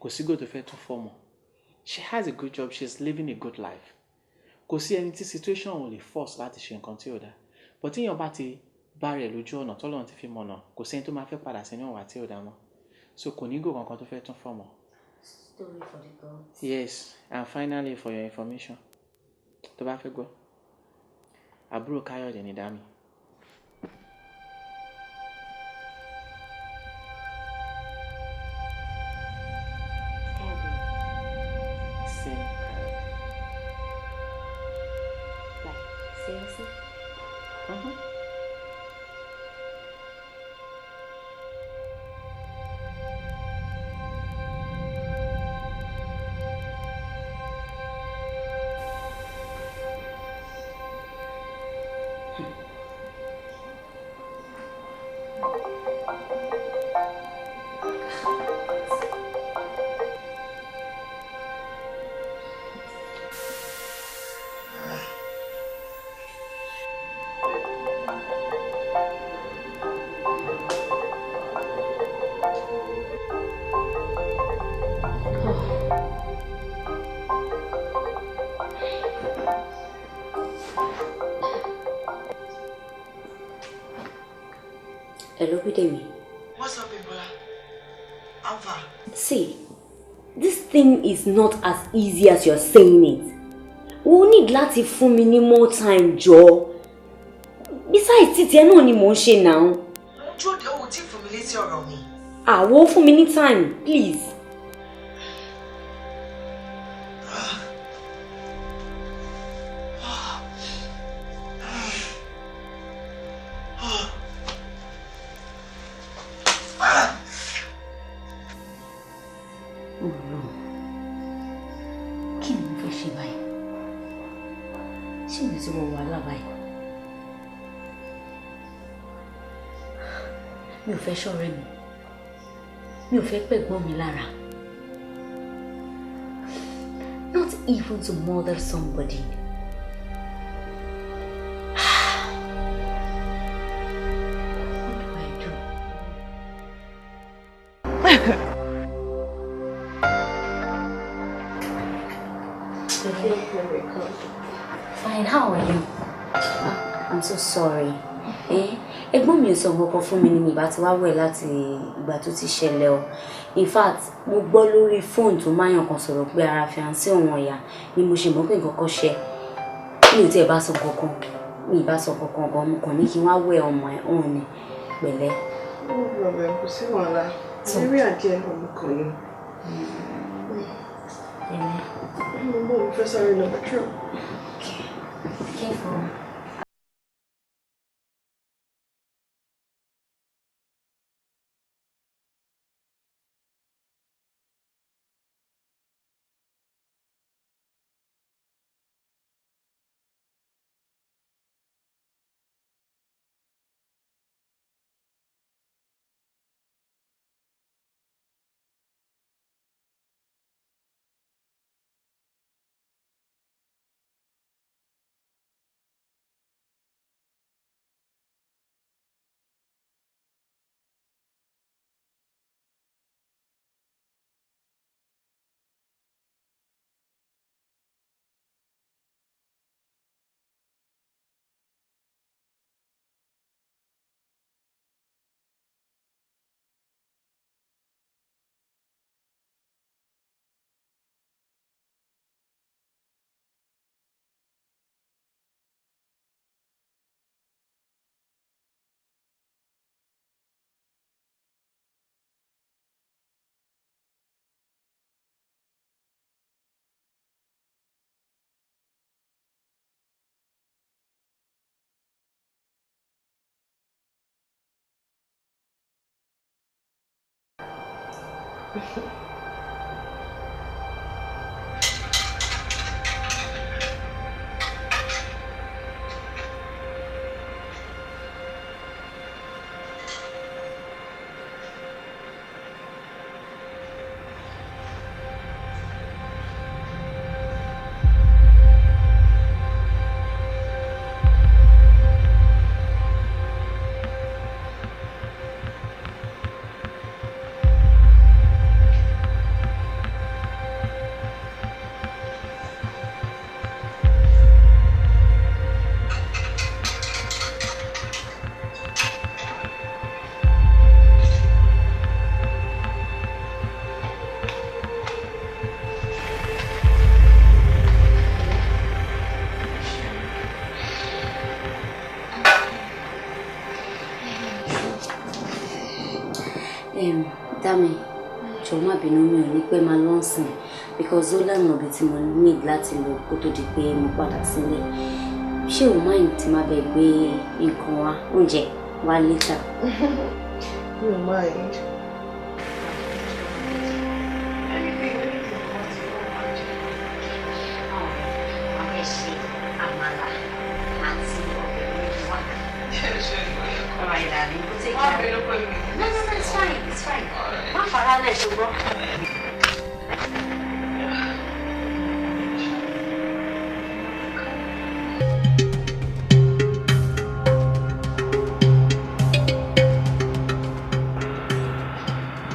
kò sígò tó fẹ́ tún fọ́ mọ́. She has a good job, she's living a good life. Kò sí ẹni tí situation ò lè force láti ṣe nǹkan tí ò dáa but tíyàn bá ti bá rẹ̀ lójú ọ̀nà tọ́lọ́run ti fi mọ̀nà kò sẹ́ni tó máa fẹ́ padà sínú ìwà tí ò dáa mọ́ so kò ní gò kankan tó fẹ́ tún fọ́ mọ́.
Story for the gods.
Yes, and finally for your information tó bá fẹ́ gbọ́ àbúrò Káyọ̀dé ni Dámi.
Seriously? Hello, Bidemi.
What's up, Ebola? Alpha.
See, this thing is not as easy as you're saying it. We need láti fún mi ní more time, Joe. Besides, it's náà ni mò ń ṣe now.
Joe, the whole team from Malaysia around me.
Wo fún mi ní time, please. Ọlọ́run. Kí ni mo fẹ́ ṣe báyìí? Ṣé mi ti wọ wàhálà báyìí? Mi ò fẹ́ ṣọ̀rẹ́ mi. Mi ò fẹ́ pẹ̀gbọ́n mi lára. Not even to murder somebody. What do I do? Fine, how are you? I'm so sorry. Ẹ̀gbọ́n mi ò sọ nǹkan fún mi ní mi bá ti wá wẹ̀ láti ìgbà tó ti ṣẹlẹ̀ o. In fact, mo gbọ́ lórí fóònù tó máyàn kan sọ̀rọ̀ pé ara fiancé òun ọ̀yà ni mo ṣe mọ̀ pé nǹkan kan ṣe. Mi ò tiẹ̀ bá sọ kankan. Mi ì bá sọ kankan gan, mo kàn ní kí n wá wẹ̀ ọmọ ẹ̀ òun ni pẹ̀lẹ́.
Ó rọ̀bẹ̀ kò sí wàhálà. Eré àjẹ́ ọmọ kan ni. Mo bọ̀ mo fẹ́ sáré lọ bẹ́tírọ̀.
Careful. Dami, jọ̀ọ́ má bínú mi ò ní pẹ́ máa lọ sìn because ó lẹ́nu ọ̀bẹ tí mo need láti lọ kó tó di pé mo padà sílé. Ṣé o mind tí máa bẹ̀ gbé nǹkan wá oúnjẹ wá later?
Mi ò mind.
No, it's fine, it's fine. Má fara lẹ̀ ṣùgbọ́n.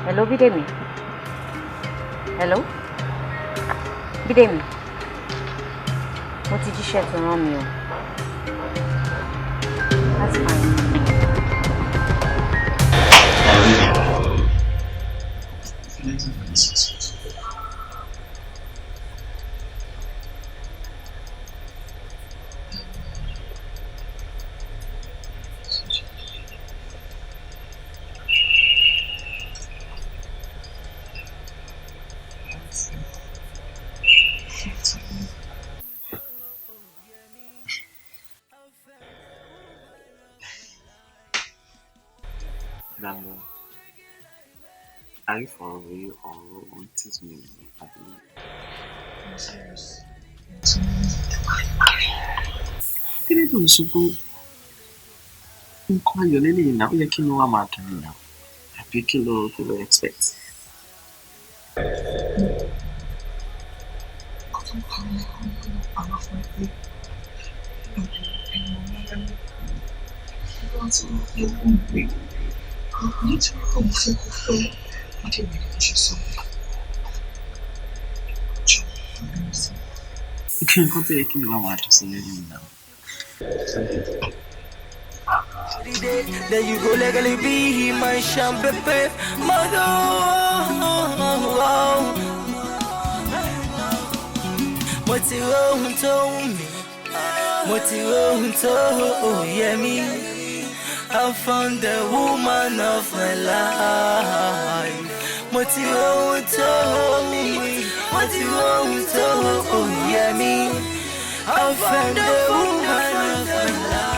Hello, Bidemi. Hello? Bidemi. Mo ti jíṣẹ́ tó rán mi o. That's fine.
Are you for real or it is me?
I'm serious.
Kí ló tó ń sunkún? Nǹkan ayọ̀ lélẹ́yìí náà, ó yẹ kí inú wa máa dùn náà. Àbí kí lo expect? Kí nǹkan tó yẹ kí inú wa máa dùn sí lélẹ́yìí náà.
Then you go legally be my champagne mother. Mo ti rohun tó wù mí, mo ti rohun tó yẹ mí. I found the woman of my life. Mo ti rohun tó wù mí, mo ti rohun tó yẹ mí. I found the woman of my life.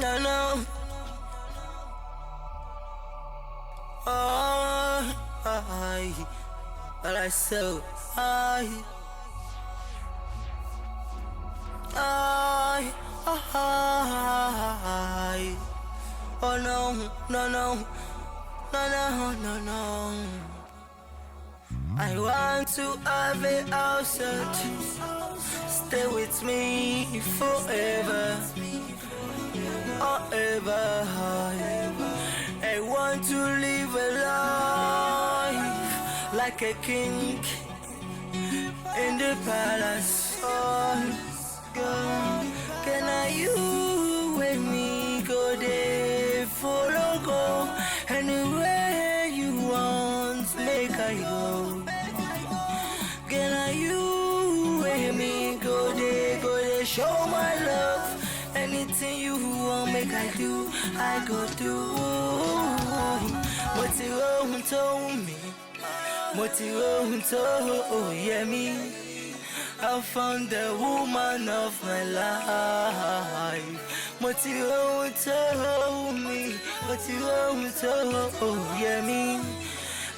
No. But I so oh no. I want to have a house stay with me forever. I want to live a life like a king in the palace. Oh, God, can I you with me go there, follow go anywhere you want, make I go. Can I you with me go there, show my love. Anything you want, make I do, I go do. What you want to me, what you want to yeah me. I found the woman of my life. What you want to me, what you want to yeah me.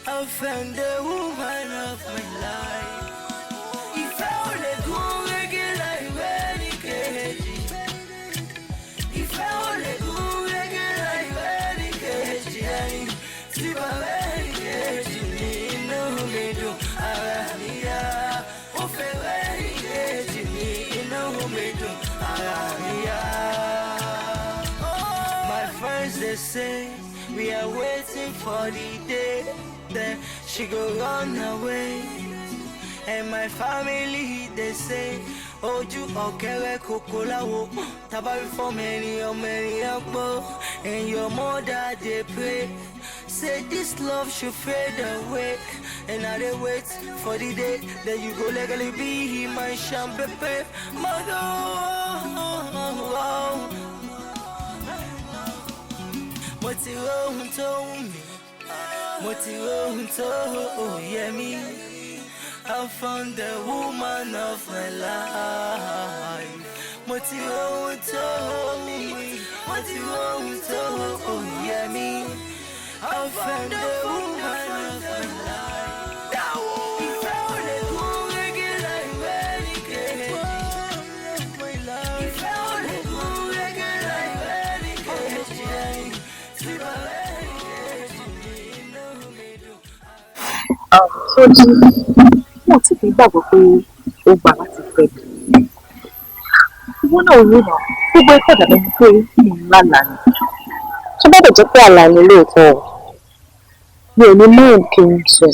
I found the woman of my life. If I only go regular, if I only go regular, see my way, no me do, my friends they say we are waiting for the day that she go run away. And my family they say Oju okere kokolawo tabari for many akbo. And your mother they pray say this love should fade away. And now they wait for the day that you go legally be my champagne mother. What you want to me, what you want to yeah me. I found the woman of my life. What you want to me, what you want to yeah me. I found the woman of my life. If I only go regular, if I only go regular, see my way, no me do.
Sójú wọn ti fi gbàgbọ́ pé ó gbà láti fẹ́ mi. Ìwọ náà wò náà gbogbo ẹ̀kọ́ dàbẹ̀ ni pé mo ń lálàá ni. Tó bá dẹ̀ jẹ́ pé àlá ni lóòótọ́ mi ò ní mú kí n sọ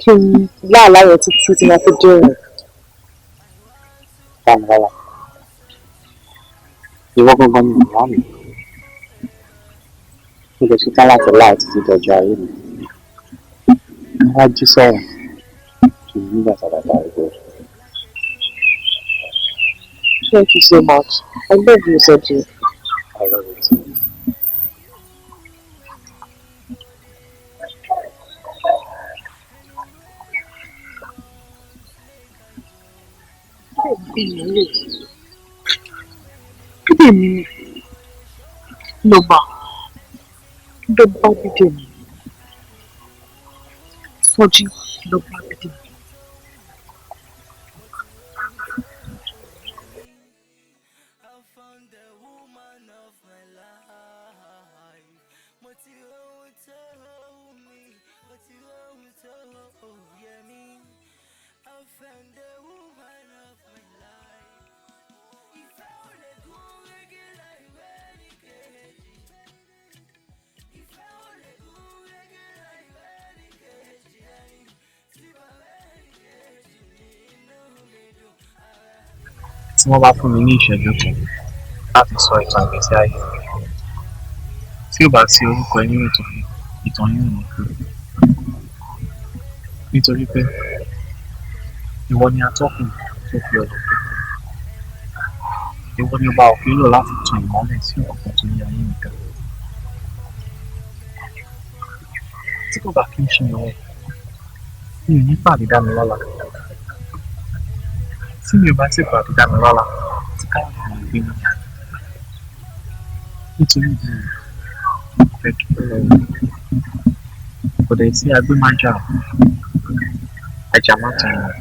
kí n láàlá yẹn títí tí wọ́n fi dé òun.
Dámilọ́lá, ìwọ gangan ni ìyá mi. Mo lè ṣetán láti láì títí dọjọ́ ayé mi. Mo wá jí sọ̀rọ̀ kì í nígbà tàbátà ìgbò.
Thank you so much. I love you, Soji.
I love you too.
Bídèmí ló bá Bídèmí. Soji ló bá Bídèmí.
Tí wọ́n bá fún mi ní ìṣẹ́jú kan láti sọ ìtàn ìgbésí ayé mi, tí ò bá sí orúkọ ẹ nínú ìtàn yìí ò ní pé. Nítorí pé ìwọ ni atọ́kùn tó fi ọ̀dọ̀ pé. Ìwọ ni ọba òfin lò láti tan ìmọ́lẹ̀ sí ọ̀pọ̀ tó yí ayé mi ká. Tí kò bá kí n ṣe ìwọ, mi ò ní pàdé Dámilọ́lá. Tí mi ò bá sì pàdé Dámilọ́lá, tí káyọ̀ fún mi gbé níyà. Nítorí ìdí mo fẹ́ dúpẹ́ lọ́wọ́. Kò dẹ̀ sí agbémájà ajá má tan ìwọ̀n.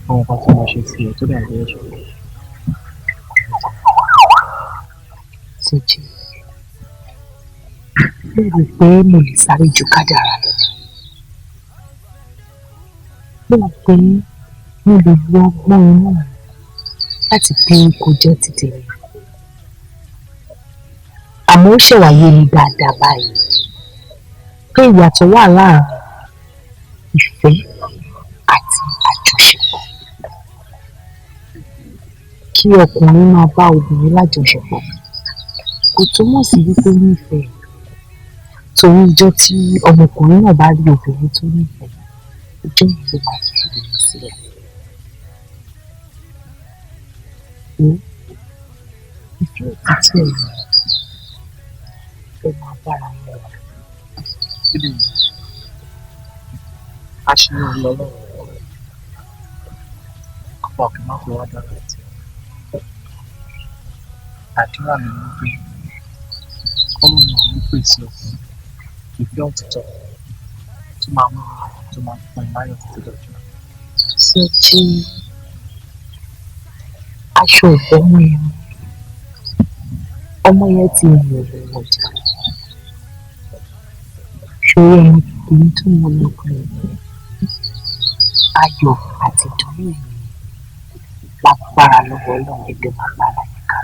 Ohun kan tí mo ṣe sí ẹ tó dẹ̀ ń ẹ̀ṣọ́.
Soji, mo rò pé mo lè sáré ju kádàrá lọ. Mo rò pé mo lè lo ọgbọ́n inú mi láti pé kò jẹ́ títì mi. Àmọ́ ó ṣèwáyé mi dáadáa báyìí pé ìyàtọ̀ wà láàárín ìfẹ́ àti àjọṣepọ̀. Kí ọkùnrin máa bá obìnrin lájọṣepọ̀ kò túmọ̀ sí wípé nífẹ̀ẹ́. Torí ìjọ́ tí ọmọkùnrin náà bá rí obìnrin tó nífẹ̀ẹ́, ìjọ́ yìí ló máa fi ìrìn sílẹ̀. Ìfẹ́ òtítọ́ ẹ̀yìn ẹ máa bára wọn lọ.
Kíni aṣíwọ̀n lọ́wọ́ ọ̀pọ̀ kí n má fi wá dára ẹ̀tì. Àdúrà mi ló pé kọ́lọ́mù ọ̀hún pèsè ọkùnrin ìfẹ́ òtítọ́ tó máa mú tó máa pọn láyọ̀ títí dọ̀jọ́.
Soji, aṣọ ìbọmọ yẹn ọmọ yẹn ti rìn òun ọjà. Ṣòro ẹni kìí tún mọ lọ́kàn rẹ̀. Ayọ̀ àti ìdùnnú ẹ̀yìn lágbára lọ́wọ́ Ọlọ́run ẹgbẹ́ máa gbára yẹn ká.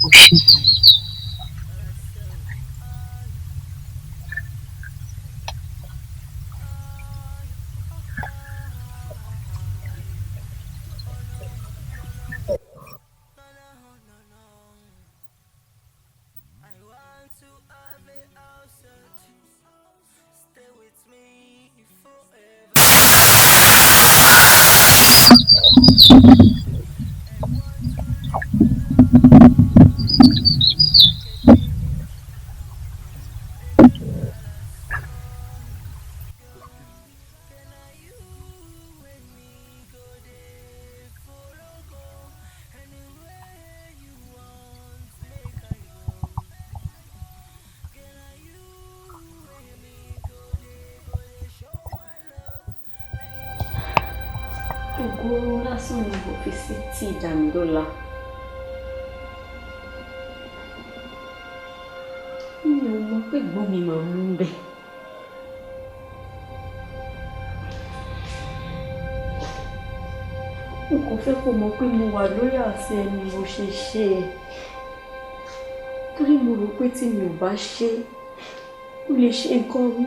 Ó ṣètò.
Ògo lásán ni mo fi sí tí Dámilọ́lá. Mi ò mọ̀ pé gbọ́n mi máa mú bẹ́ẹ̀. Mo kàn fẹ́ kó mọ̀ pé mo wà lórí àṣẹ ẹni mo ṣe ṣe é. Torí mo rò pé tí mi ò bá ṣe, ó lè ṣe nǹkan mi.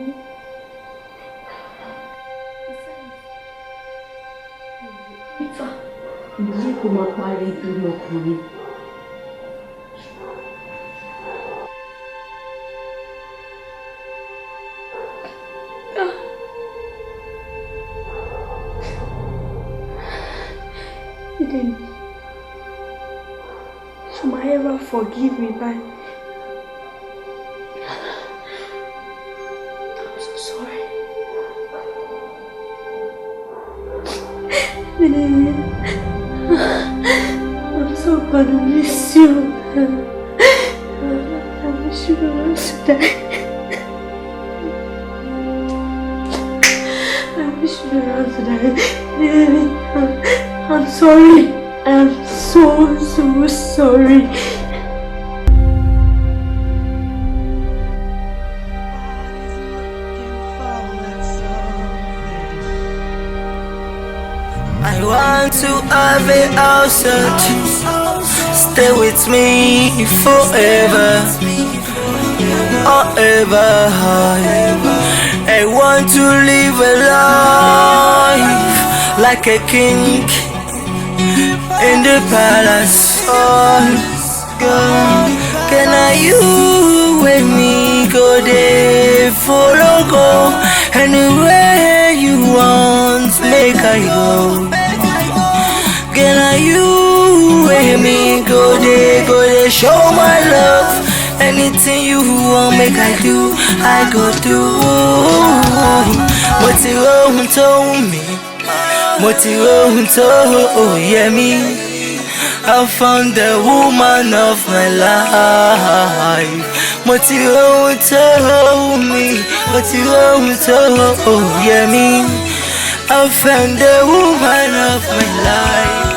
Ifá, mo ní kó máa parí torí ọkùnrin. Eden, should I ever forgive me by? I'm so sorry. I'm so gonna miss you. I wish you were to die. I wish you were to die. I'm sorry. I'm so sorry.
I want to have a house stay with me forever or ever. I want to live a life like a king in the palace. Oh, God, can you with me go there, follow go anywhere you want, make I go. Can you with me go there, show my love. Anything you want, make I do, I go do. What you want to me? What you want to, oh yeah me. I found the woman of my life. What you want to me? What you want to, oh yeah me. I found the woman of my life.